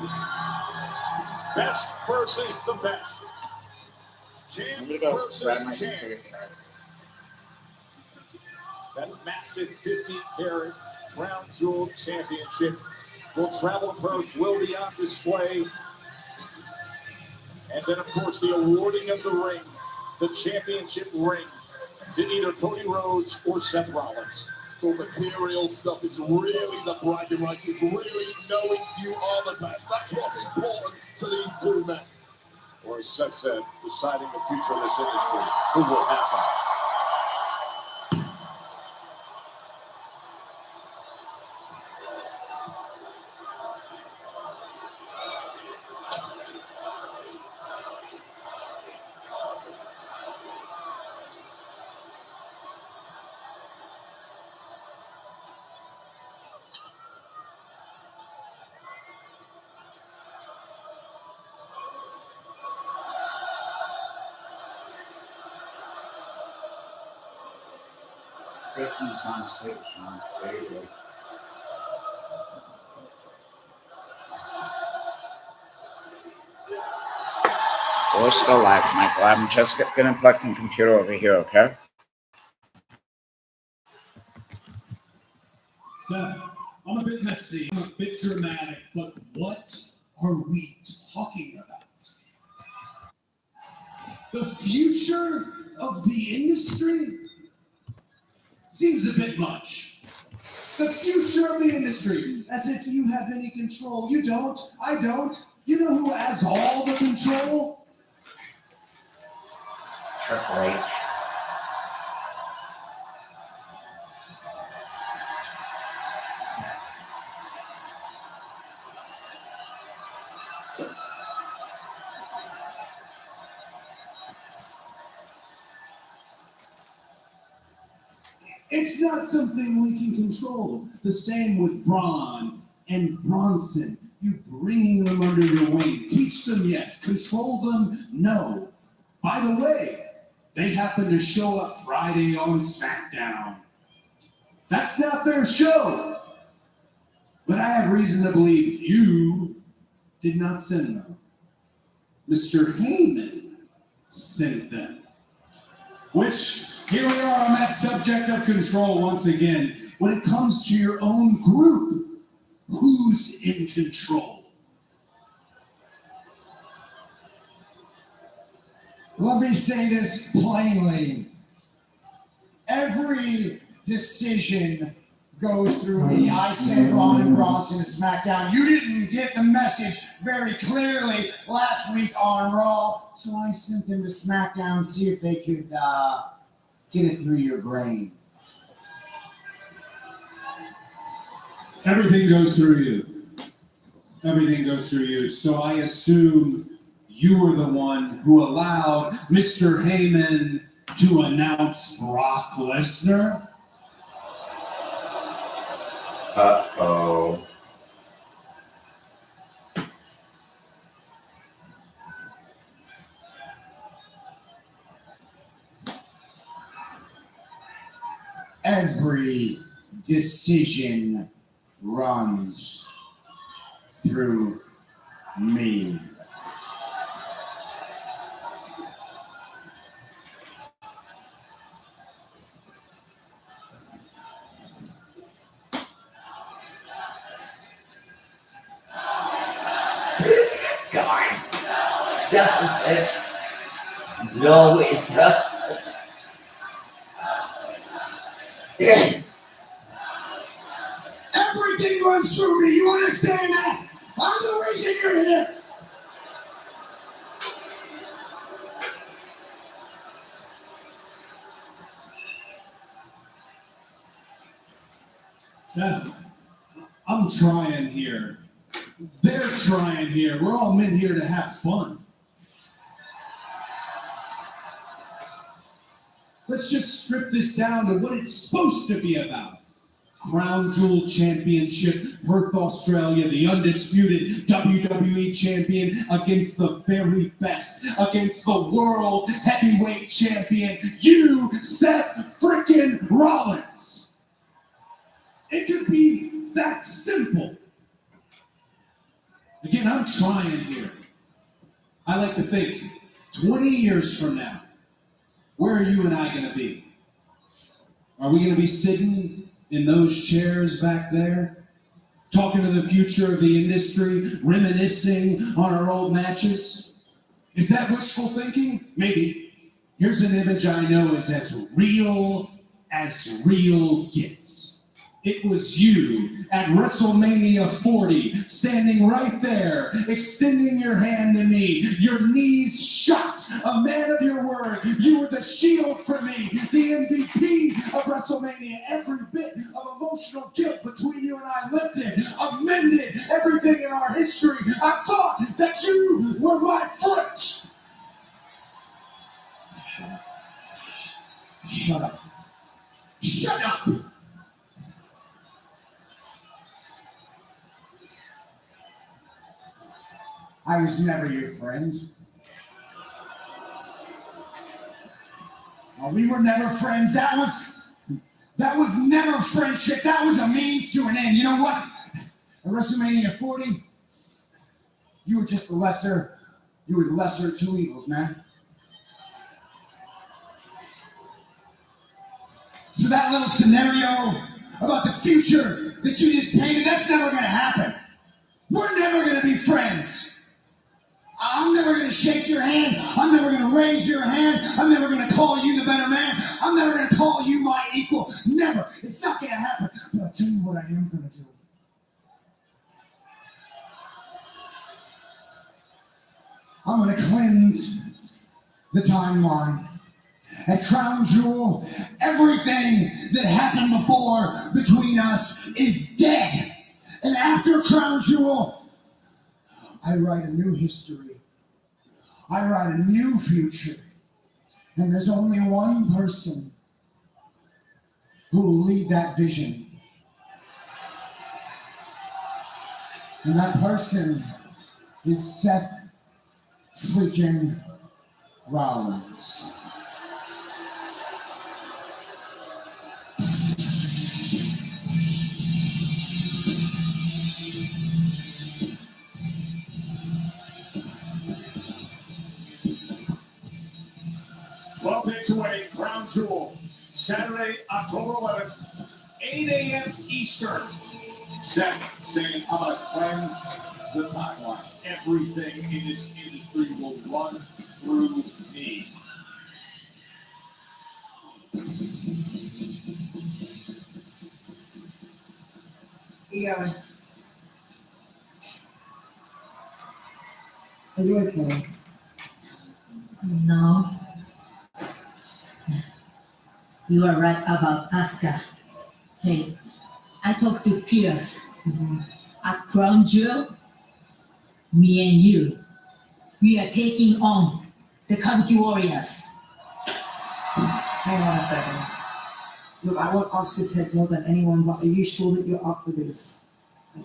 Best versus the best. Champ versus champ. That massive 50-carat Crown Jewel Championship will travel Perth, will be on display. And then, of course, the awarding of the ring, the championship ring, to either Cody Rhodes or Seth Rollins. It's all material stuff. It's really the bragging rights. It's really knowing you are the best. That's what's important to these two men. Or as Seth said, deciding the future of this industry. Who will have them? Person's on stage, Sean. There you go. We're still live, Michael. I'm just gonna plug the computer over here, okay? Seth, I'm a bit messy, I'm a bit dramatic, but what are we talking about? The future of the industry? Seems a bit much. The future of the industry, as if you have any control. You don't, I don't. You know who has all the control? Triple H. It's not something we can control. The same with Braun and Bronson. You bringing them under your wing. Teach them, yes. Control them, no. By the way, they happen to show up Friday on SmackDown. That's not their show. But I have reason to believe you did not send them. Mr. Heyman sent them. Which, here we are on that subject of control once again. When it comes to your own group, who's in control? Let me say this plainly. Every decision goes through me. I sent Ron and Bronson to SmackDown. You didn't get the message very clearly last week on Raw, so I sent them to SmackDown, see if they could get it through your brain. Everything goes through you. Everything goes through you. So I assume you were the one who allowed Mr. Heyman to announce Brock Lesnar? Uh-oh. Every decision runs through me. God. Doesn't. No, it doesn't. Everything runs through me. You understand that? I'm the reason you're here. Seth, I'm trying here. They're trying here. We're all meant here to have fun. Let's just strip this down to what it's supposed to be about. Crown Jewel Championship, Perth, Australia, the undisputed WWE Champion against the very best, against the World Heavyweight Champion, you, Seth freaking Rollins. It could be that simple. Again, I'm trying here. I like to think 20 years from now, where are you and I going to be? Are we going to be sitting in those chairs back there, talking to the future of the industry, reminiscing on our old matches? Is that wishful thinking? Maybe. Here's an image I know is as real gets. It was you at WrestleMania 40, standing right there, extending your hand to me, your knees shut, a man of your word. You were the shield for me, the MVP of WrestleMania. Every bit of emotional guilt between you and I lifted, amended everything in our history. I thought that you were my friend. Shut up. Shut up! I was never your friend. Oh, we were never friends. That was never friendship. That was a means to an end. You know what? At WrestleMania 40, you were just the lesser of two evils, man. So that little scenario about the future that you just painted, that's never going to happen. We're never going to be friends. I'm never going to shake your hand. I'm never going to raise your hand. I'm never going to call you the better man. I'm never going to call you my equal. Never. It's not going to happen. But I'll tell you what I am going to do. I'm going to cleanse the timeline. At Crown Jewel, everything that happened before between us is dead. And after Crown Jewel, I write a new history. I write a new future. And there's only one person who will lead that vision. And that person is Seth freaking Rollins. Away, Crown Jewel, Saturday, October 11th, 8 a.m. Eastern. Seth saying, I'm going to cleanse the timeline. Everything in this industry will run through me. Yeah. Are you okay? No. You are right about Asuka. Hey, I talked to Pierce. At Crown Jewel, me and you, we are taking on the Kabuki Warriors. Hang on a second. Look, I want Asuka's head more than anyone, but are you sure that you're up for this? I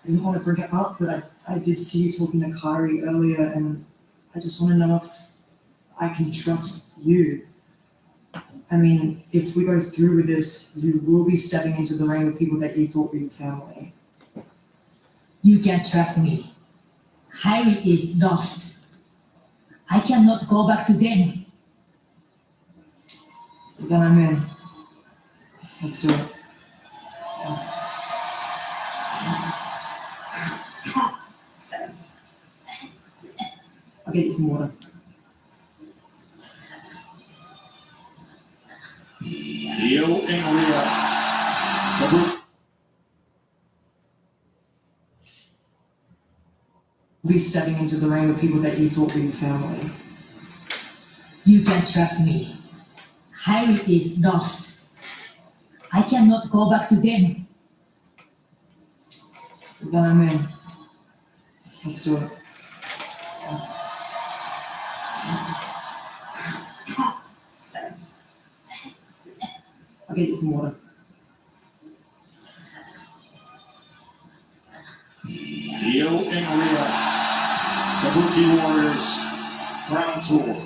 didn't want to bring it up, but I did see you talking to Kairi earlier, and I just want to know if I can trust you. I mean, if we go through with this, you will be stepping into the ring with people that you thought were your family. You can trust me. Kairi is lost. I cannot go back to them. Then I'm in. Let's do it. I'll get you some water. Io and Rhea. Be stepping into the ring with people that you thought were your family. You can trust me. Kairi is lost. I cannot go back to them. Then I'm in. Let's do it. I'll get you some water. Io and Rhea. Kabuki Warriors. Crown Jewel.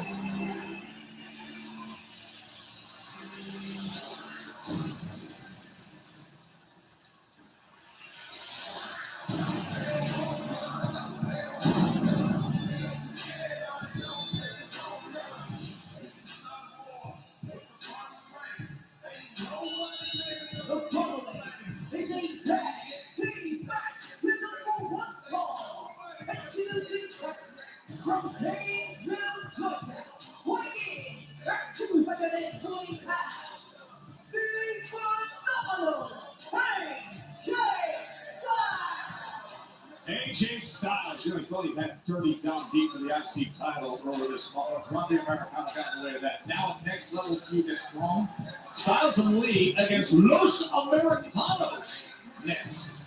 AJ Styles, you know, he thought he had dirty down deep for the IC title earlier this month. Columbia Americana got in the way of that. Now, next level feud is strong. Styles and Lee against Los Americanos next.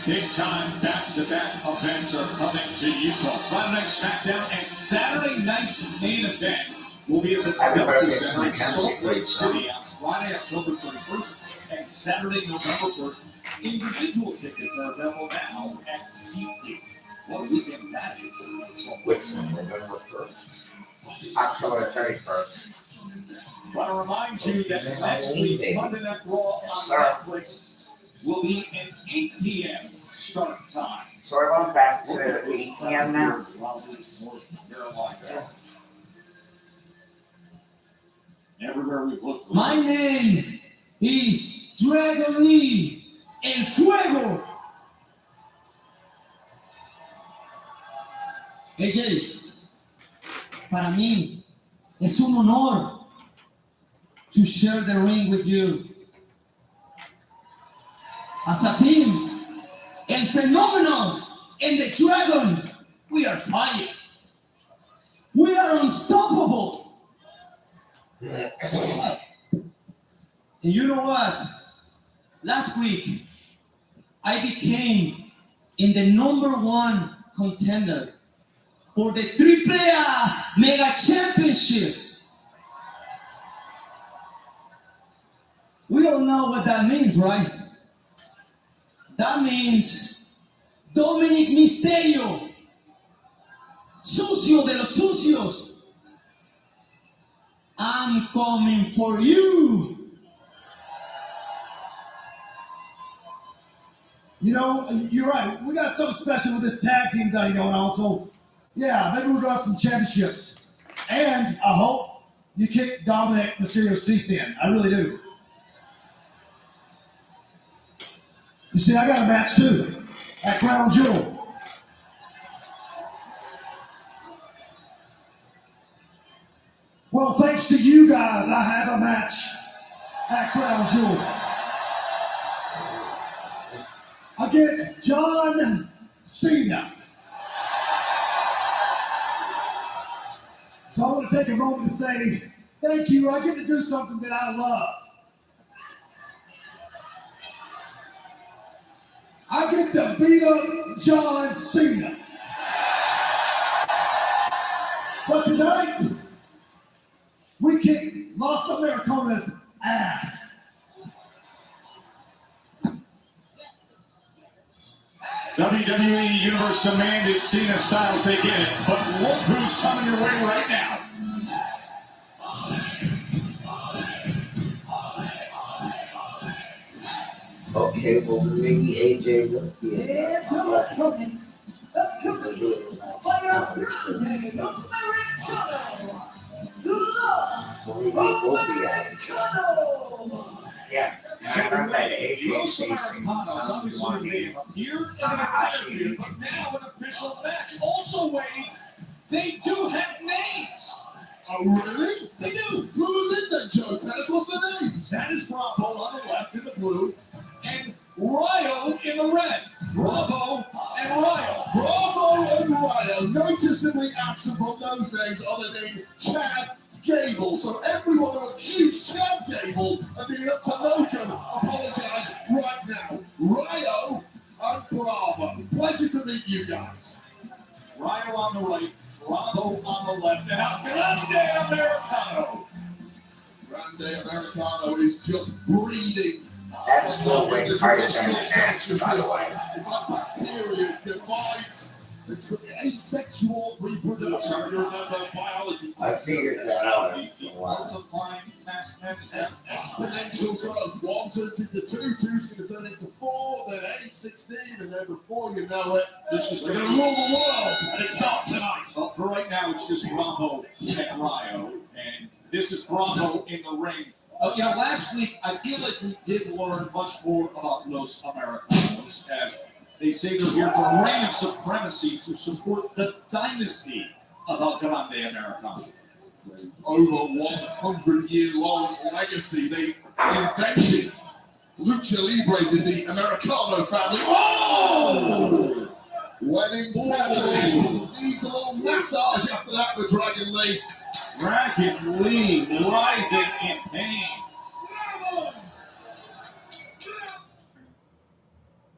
Big time back-to-back events are coming to Utah. Friday Night SmackDown and Saturday night's main event will be at the Delta Center in Salt Lake City on Friday, October 31st and Saturday, November 1st. Individual tickets are available now at SeatGeek. What a weekend that is. Which one, November 1st? October 31st. I want to remind you that next week, Monday Night Raw on Netflix will be at 8 p.m. start time. So we're going back to 8 p.m. now. Everywhere we've looked. My name is Dragon Lee El Fuego. AJ, para mí es un honor to share the ring with you. As a team, El Phenomenal and the Dragon, we are fire. We are unstoppable. And you know what? Last week, I became in the #1 contender for the AAA Mega Championship. We all know what that means, right? That means Dominic Mysterio, sucio de los sucios. I'm coming for you. You know, you're right. We got something special with this tag team thing going on. So, yeah, maybe we'll go have some championships. And I hope you kick Dominic Mysterio's teeth in. I really do. You see, I got a match too at Crown Jewel. Well, thanks to you guys, I have a match at Crown Jewel against John Cena. So I want to take a moment to say thank you. I get to do something that I love. I get to beat up John Cena. But tonight, we kick Los Americanos' ass. WWE Universe demanded Cena Styles, they get it. But look who's coming your way right now. Okay, well, maybe AJ will be Yeah, come on, opponents. Yeah. So And I heard that AJ Los facing Americanos, some obviously they have appeared in an interview, but now an official match. Also, Wade, they do have names. Oh, really? They do. Who's it then, Joe? Tell us what's the names. That is Bravo on the left in the blue, and Ryo in the red. Bravo and Ryo. Bravo and Ryo, noticeably absent from those names other than Chad Gable. So everyone who accused Chad Gable of being up to no good, apologize right now. Ryo and Bravo. Pleasure to meet you guys. Ryo on the right, Bravo on the left, and now Grande Americano. Grande Americano is just breathing. That's no way the part of traditional that sense match, by the way. it's like bacteria it divides the asexual reproduction. You remember biology. I figured that out after a while. Multiplying mass men, is that Exponential growth. 1 turns into 2, 2's going to turn into 4, then 8, 16, and then before you know it, this is we're going to rule the world. And it starts tonight. Well, for right now, it's just Bravo and Ryo, and this is Bravo in the ring. Last week, I feel like we did learn much more about Los Americanos, as they say they're here for a reign of supremacy to support the dynasty of El Grande Americano. It's an over 100-year-long legacy. They invented Lucha Libre with the Americano family. Oh! Wedding table needs a little massage after that for Dragon Lee. Dragon Lee writhing in pain.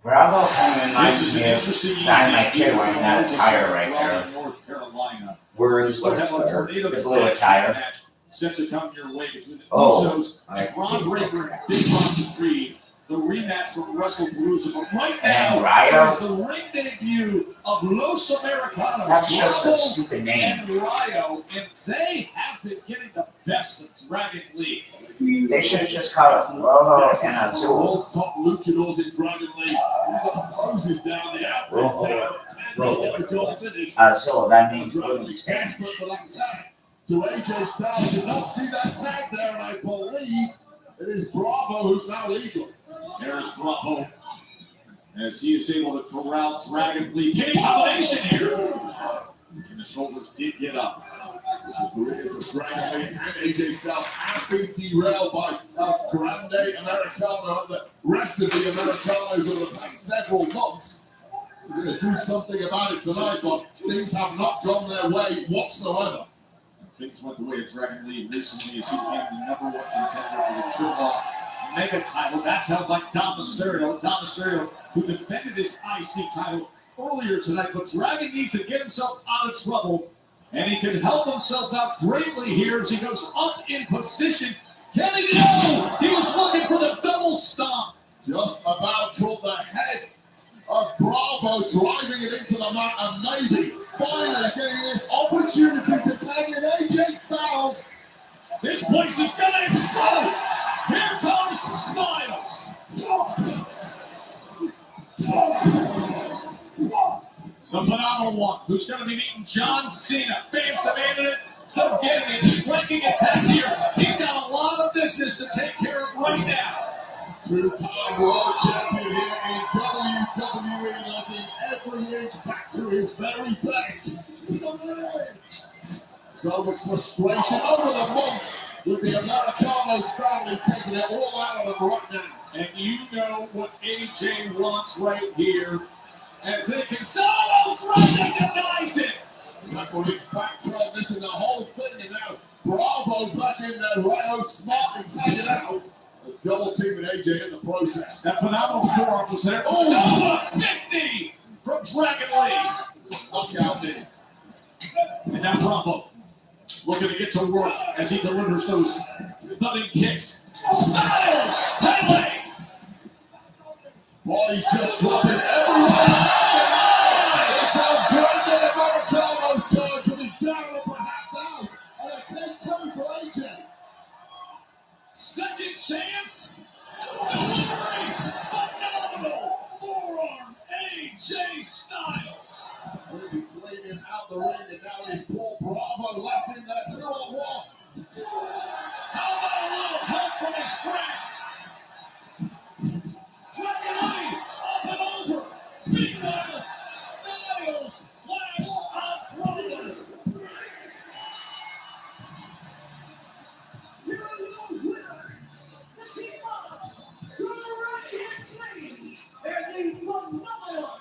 Bravo kind of This reminds is an me interesting of Dynamite Kid wearing that attire right Raleigh, there. North Carolina. We're We in still have a tornado the blue attire. match set to come your way between the Oh, Usos I and Ron see. Breaker and Big Boss Creed. The rematch from WrestlePalooza. But right And now, Ryo? it is the ring debut of Los Americanos. That's just a Bravo stupid name. and Ryo, and they have been getting the best of Dragon Lee. They should have just called it Bravo and The Azul. world's top luchadors in Dragon League. We've got the poses down, the outfits down, and they get the job finished. Azul, that means Dragon blue. League desperate for that tag. To AJ Styles, did not see that tag there, and I believe it is Bravo who's now legal. There's Bravo, as he is able to corral Dragon Lee. Kitty combination here. And the shoulders did get up. The careers of Dragon Lee and AJ Styles have been derailed by Grande Americano and the rest of the Americanos over the past several months. We're going to do something about it tonight, but things have not gone their way whatsoever. Things went the way of Dragon Lee recently as he became the #1 contender for the AAA Mega title. That's held by Dom Mysterio. Dom Mysterio, who defended his IC title earlier tonight, but Dragon needs to get himself out of trouble, and he can help himself out greatly here as he goes up in position. Can he go? He was looking for the double stomp. Just about caught the head of Bravo, driving it into the mat, and maybe finally getting this opportunity to tag in AJ Styles. This place is gonna explode. Here comes Styles. The phenomenal one, who's going to be meeting John Cena. Fans demanded it. They're getting it. Striking attack here. He's got a lot of business to take care of right now. Two-time world champion here in WWE, looking every inch back to his very best. So much frustration over the months with the Americanos family taking it all out of them right now. And you know what AJ wants right here. As they can solo, Grundy denies it. Before he's back to missing the whole thing, and now Bravo back in there, right smartly taking out. A double team and AJ in the process. That phenomenal forearm was there. Oh, big knee from Dragon Lee. Look out, Nick. And now Bravo looking to get to work as he delivers those thudding kicks. Styles, Pele. Body's just dropping everywhere. It's a Grande Americano's turn to be down and perhaps out. And a take two for AJ. Second chance. Delivery. Phenomenal forearm. AJ Styles. Maybe cleaning out the ring, and now it's Paul Bravo left in that 2-on-1. How about a little help from his friend? Dragon Lee up and over. Meanwhile, Styles clash on Bravo. Here are your winners, the team of Good Flames, and the phenomenal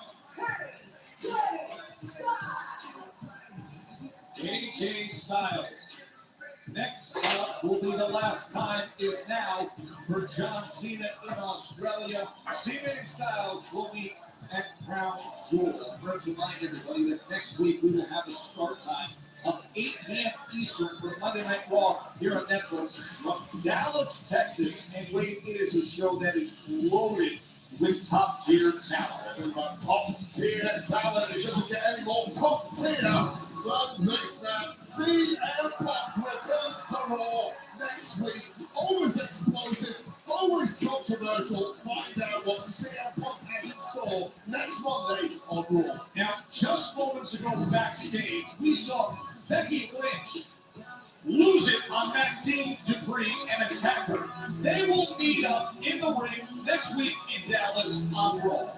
AJ Styles. Next up will be the last time is now for John Cena in Australia. Cena and Styles will be at Crown Jewel. First, remind everybody that next week we will have a start time of 8 p.m. Eastern for Monday Night Raw here on Netflix from Dallas, Texas. And wait, it is a show that is loaded with top-tier talent. Top-tier talent. It doesn't get any more top-tier. But next man, CM Punk returns to Raw next week. Always explosive, always controversial. Find out what CM Punk has in store next Monday on Raw. Now, just moments ago backstage, we saw Becky Lynch lose it on Maxine Dupree and attack her. They will meet up in the ring next week in Dallas on Raw.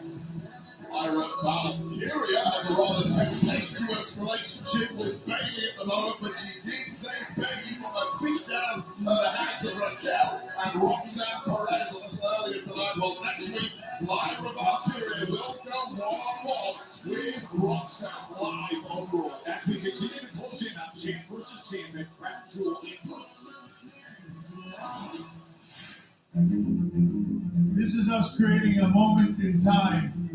Ira Valkyria has a rather tempestuous relationship with Bayley at the moment, but she did save Becky from a beatdown at the hands of Raquel and Roxanne Perez a little earlier tonight. Well, next week, Lyra Valkyria will go one-on-one with Roxanne live on Raw. As we continue to close in on Champ vs. Champion, Crown Jewel in This is us creating a moment in time.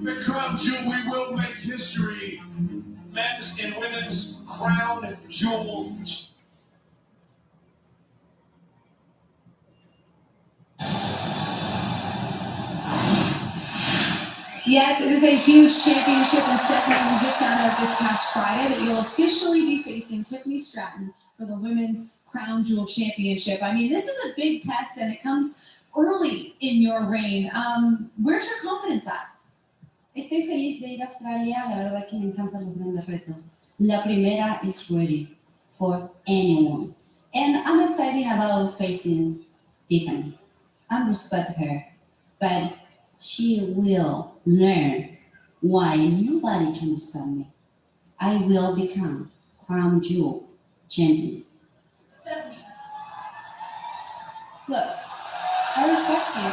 At Crown Jewel, we will make history. Men's and women's Crown Jewel. Yes, it is a huge championship, and Stephanie, we just found out this past Friday that you'll officially be facing Tiffany Stratton for the Women's Crown Jewel Championship. I mean, this is a big test, and it comes early in your reign. Where's your confidence at? Estoy feliz de ir a Australia, la verdad que me encantan los grandes retos. La primera is ready for anyone. And I'm excited about facing Tiffany. I respect her, but she will learn why nobody can stop me. I will become Crown Jewel champion. Stephanie, look, I respect you,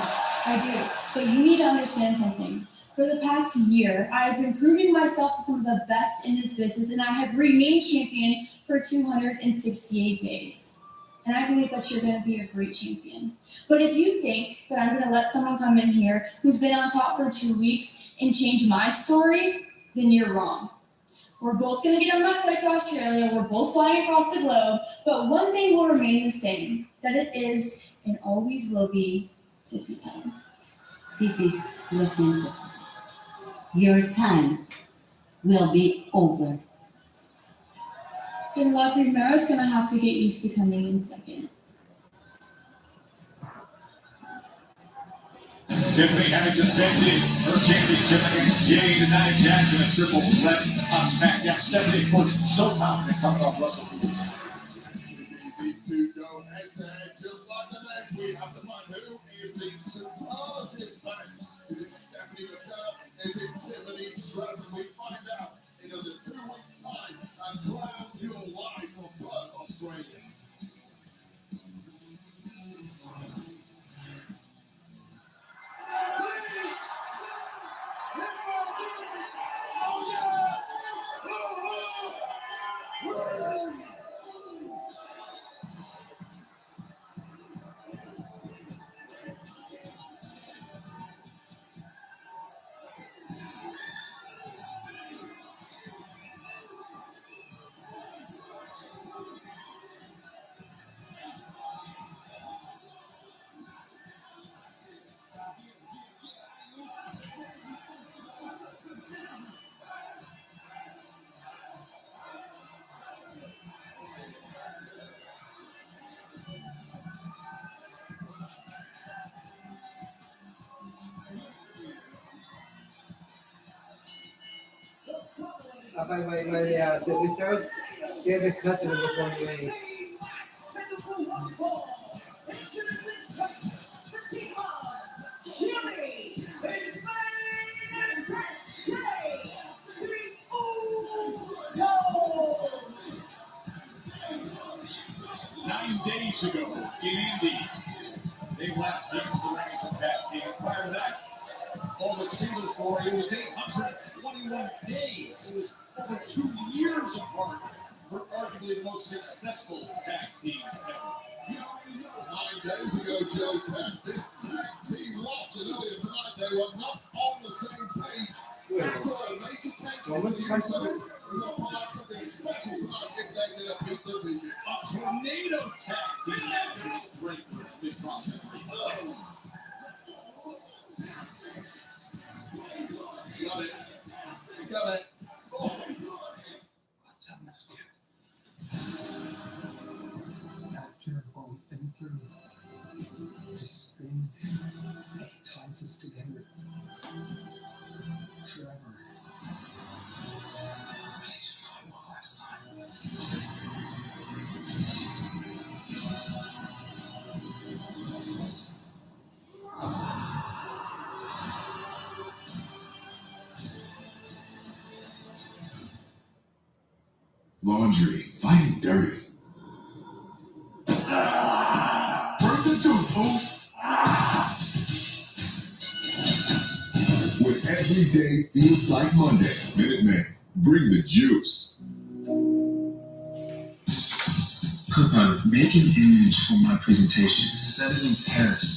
I do, but you need to understand something. For the past year, I have been proving myself to some of the best in this business, and I have remained champion for 268 days. and I believe that you're going to be a great champion. But if you think that I'm going to let someone come in here who's been on top for 2 weeks and change my story, then you're wrong. We're both going to get on that flight to Australia. We're both flying across the globe. But one thing will remain the same, that it is and always will be Tiffy time. Tiffy, lo siento. Your time will be over. Then La Primera's going to have to get used to coming in second. Tiffany having defended her championship against Jade and Nia Jackson, a triple threat on SmackDown. Stephanie, of course, so confident coming off Russell. These two go head to head, just like the legs. We have to find who is the superlative best. Is it Stephanie McKenna? Is it Tiffany Stratton? We find out in under 2 weeks' time and Crown Jewel live from Perth, Australia. By the returns, they're the cuts of the one way. Days ago in Indy, they last came to the ring as a tag team. Prior to that, on the singles floor, it was 821 days. It was over 2 years apart for arguably the most successful tag team ever. 9 days ago, Joe Test, this tag team lost it earlier tonight. They were not on the same page. So a major tension with the insiders. We're going to pull out something special tonight if they get a beat the vision. A tornado tag team match was breakthrough in this process. You got it. You got it. Let's have this kid. After what we've been through, this thing, it ties us together forever. I need to fight one last time. Laundry, fighting dirty. Bring the juice, fool. When every day feels like Monday, Minutemen, bring the juice. Make an image for my presentation. Set it in Paris.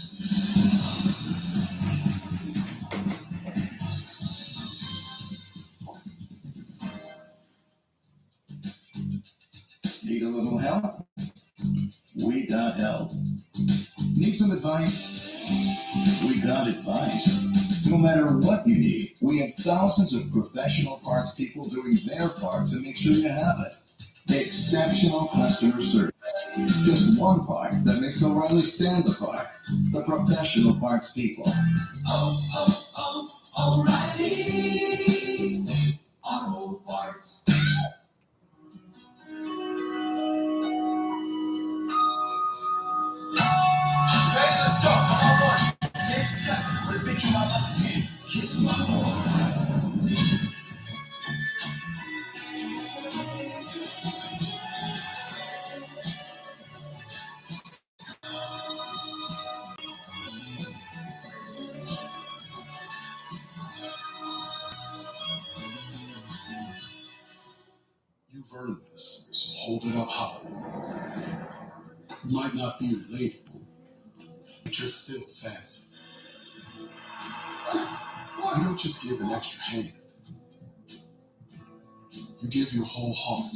Need a little help? We got help. Need some advice? We got advice. No matter what you need, we have thousands of professional parts people doing their part to make sure you have it. Exceptional customer service. Just one part that makes O'Reilly stand apart. The professional parts people. O'Reilly Auto Parts. Hey, let's go. All right. Get set. Put a bitch in my left hand. Kiss my heart. You've earned this, so hold it up high. You might not be related, but you're still family. You don't just give an extra hand. You give your whole heart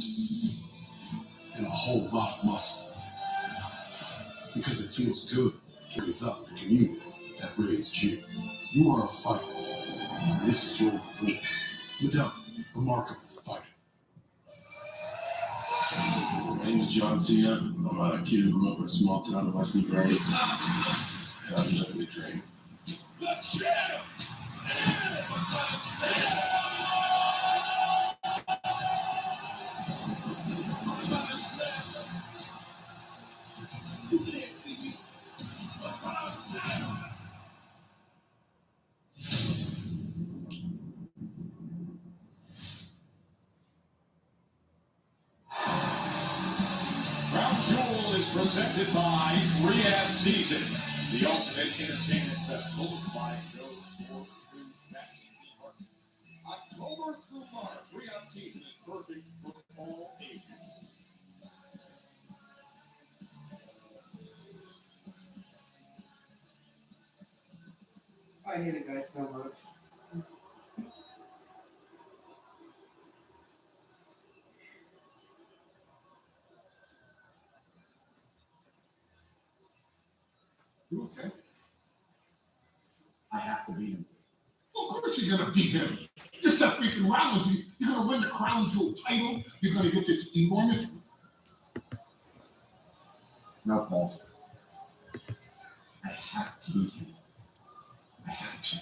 and a whole lot of muscle. Because it feels good to raise up the community that raised you. You are a fighter. And this is your reward. Medalla, remarkable fighter. My name is John Cena. I'm a kid who grew up in a small town in West New York. And I'm living the dream. The champ! You can't see me. My time's now. Crown Jewel is presented by Riyadh Season, the ultimate entertainment festival with live shows, sports, food, fashion, theme parks. October through March, Riyadh Season is perfect for all ages. I hate it guys so much. You okay? I have to beat him. Of course you're gonna beat him. Just that freaking Rollins, you're gonna win the Crown Jewel title. You're gonna get this enormous. No, Paul. I have to beat him. I have to.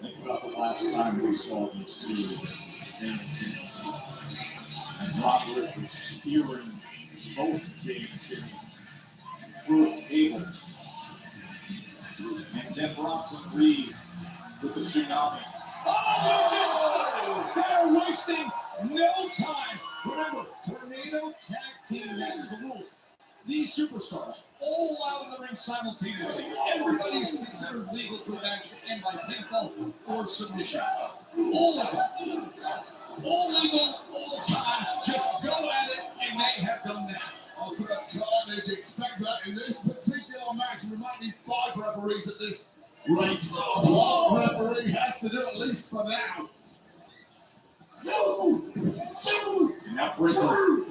Think about the last time we saw these two dancing. Roderick was spearing both James through a table. And then Bronson Reed with the tsunami. Oh, they're wasting no time. Remember, tornado tag team matches the rules. These superstars all out of the ring simultaneously. Everybody is considered legal for the match to end by pinfall or submission. All of them. All legal, all times. Just go at it, and they have done that. Ultimate carnage, expect that in this particular match. We might need 5 referees at this rate. One referee has to do at least for now. And now Breaker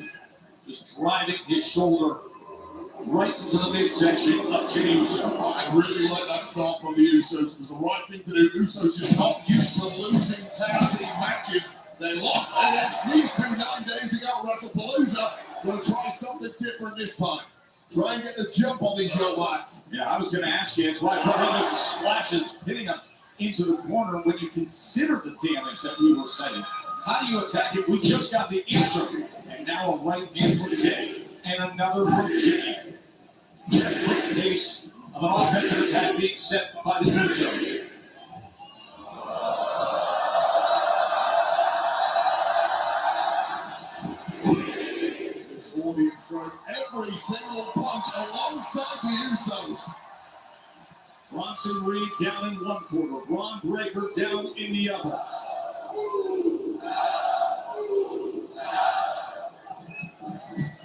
just driving his shoulder right into the midsection of James. I really like that start from the Usos. It was the right thing to do. Usos just not used to losing tag team matches. They lost against these two 9 days ago at WrestlePalooza. Gonna try something different this time. Try and get the jump on these young lads. Yeah, I was going to ask you. It's like one of those splashes hitting him into the corner when you consider the damage that we were citing. How do you attack it? We just got the answer. And now a right hand from Jay. And another from Jay. Quick pace of an offensive attack being set by the Usos. This audience throw every single punch alongside the Usos. Bronson Reed down in one corner. Bron Breakker down in the other.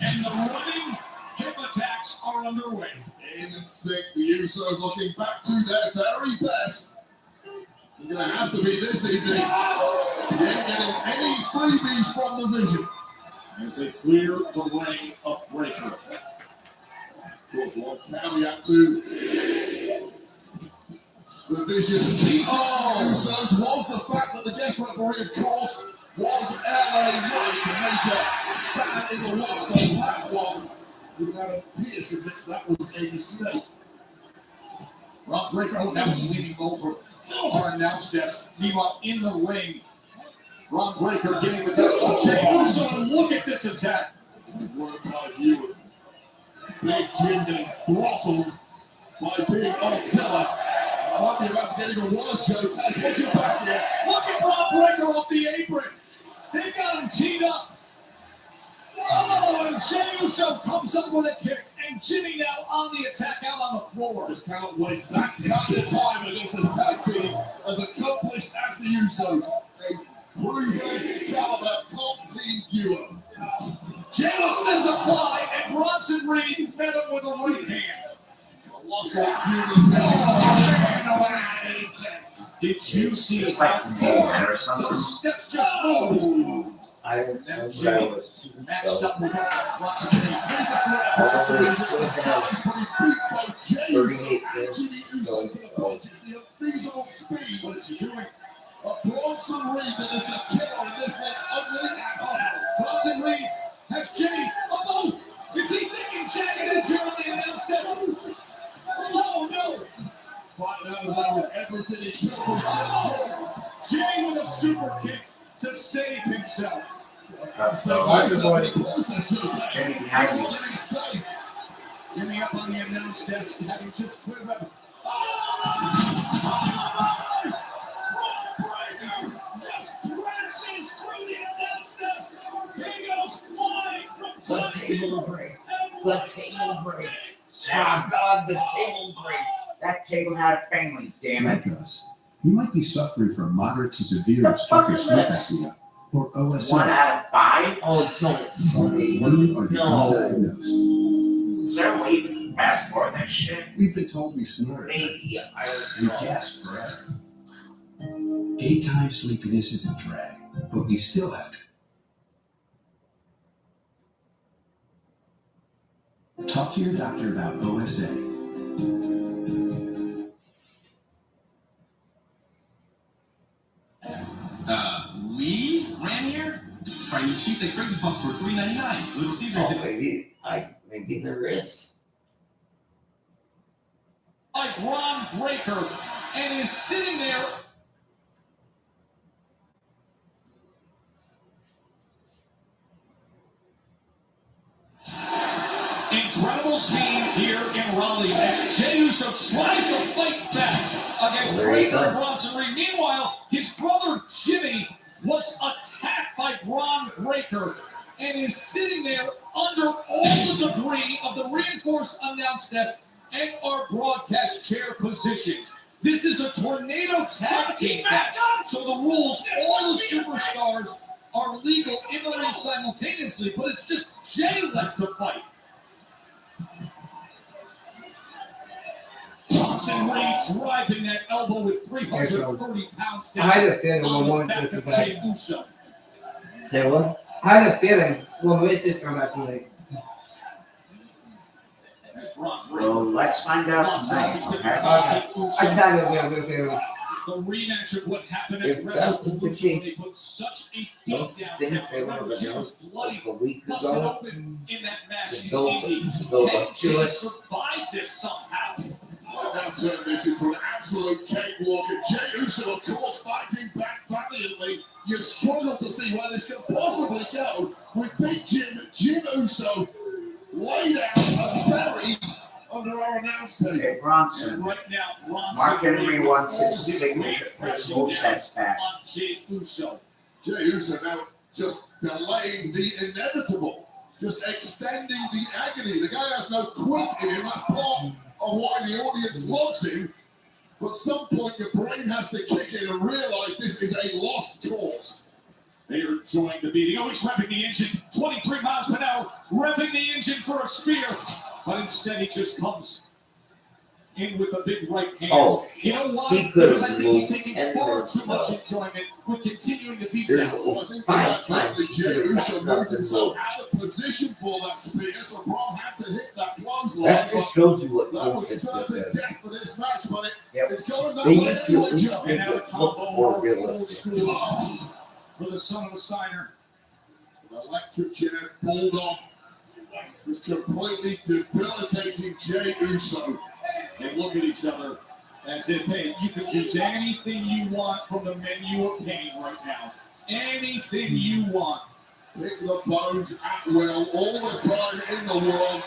And the running hip attacks are underway. In sync, the Usos looking back to their very best. You're going to have to be this evening. You ain't getting any freebies from the Vision. As they clear the ring of Breakker. Of course, one caveat to the Vision beating the Usos was the fact that the guest referee, of course, Was LA Knight a major spanner in the works on that one? Even Adam Pearce admits that was a mistake. Ron Breaker now is leaning over our announce desk. Meanwhile, in the ring, Ron Breaker getting the best of Jey Uso. Look at this attack. One-time view of Big Jim getting throttled by Big Osella. Might be about to get even worse, Joe Taz. What's your back here? Look at Ron Breaker off the apron. They got him teed up. Oh, and Jey Uso comes up with a kick. And Jimmy now on the attack out on the floor. Just cannot waste that kind of time against a tag team as accomplished as the Usos. A proven caliber top team viewer. Jey was sent to fly, and Bronson Reed met him with a right hand. Colossal human intent. Did you see Just how like the game or something. the steps just moved? I Now I Jimmy was matched so up with Bronson Reed. This is what Bronson Reed gets the size, but he beat both Jey Uso 38 and Jimmy Uso to the punch. It's the unfeasible speed. What is he doing? A Bronson Reed that is the killer, and this looks ugly as hell. Bronson Reed has Jimmy. Oh, is he thinking Jagged and Jim on the announce desk? Oh, no. Fighting out of that with everything he could. Jimmy with a super kick to save himself. To save myself in the process, Joe Taz. I want to be safe. Jimmy up on the announce desk, having just cleared up. Just crashes through the announce desk. He goes flying from the top table breaks. The table breaks. Oh God, the table breaks. That table had a family, damn it. Like us, you might be suffering from moderate to severe The fuck obstructive is sleep this? apnea, or OSA. 1 out of 5? Oh, don't tell me. You are the No. undiagnosed. Is there a way to fast forward that shit? We've been told we snore Maybe I was and wrong. gasp forever. Daytime sleepiness is a drag, but we still have to. Talk to your doctor about OSA. We ran here? Try new cheesesteak crazy puffs for $3.99. Little Caesars. Maybe there is. By Ron Breaker and is sitting there. Incredible scene here in Raleigh as Jey Uso tries to fight back against Breaker and Bronson Reed. Meanwhile, his brother Jimmy was attacked by Bron Breaker and is sitting there under all the debris of the reinforced announce desk and our broadcast chair positions. This is a tornado tag team match, so the rules, all the superstars are legal in the ring simultaneously, but it's just Jay left to fight. Bronson Reed driving that elbow with 330 pounds down. I had a feeling on when the one back was of back. Jey Uso. Say what? I had a feeling when this is from that tonight. Well, let's find out tonight, okay? I kind of have a feeling. The rematch of what happened at If that Wrestle was the Kingdom when they case, put such a don't beat down. think they would Remember, have Jim was announced bloody, a week busted ago open in that match. to build Indy. up to Jay it. survived this somehow. I'll now turn this into an absolute cakewalk, and Jey Uso, of course, fighting back valiantly. You struggle to see where this can possibly go with Big Jim Uso laid out and buried under our announce table. Hey, Bronson. And right now, Bronson Mark Henry Reed wants all his signature, weight his pressing sets down back. on Jey Uso. Jey Uso now just delaying the inevitable, just extending the agony. The guy has no quit in him. That's part of why the audience loves him. But at some point, your brain has to kick in and realize this is a lost cause. They are enjoying the beating. Oh, he's revving the engine, 23 miles per hour, revving the engine for a spear. But instead, he just comes in with a big right hand. Oh, you know why? he could Because I have think he's moved taking 10 far minutes too much ago. enjoyment with continuing to beat There's down. Well, I think five that times Jey he Uso could've moved himself moved. out of position for that spear, so Bron had to hit that clothesline. That just shows you what That was bullshit certain this is. death for this match, but Yep. it's going that They way used to anyway, Joe. And now the look combo more old realistic. school. for the son of a Steiner. An electric chair bulldog was completely debilitating Jey Uso. They look at each other as if, hey, you could choose anything you want from the menu of pain right now. Anything you want. Pick the bones at will all the time in the world.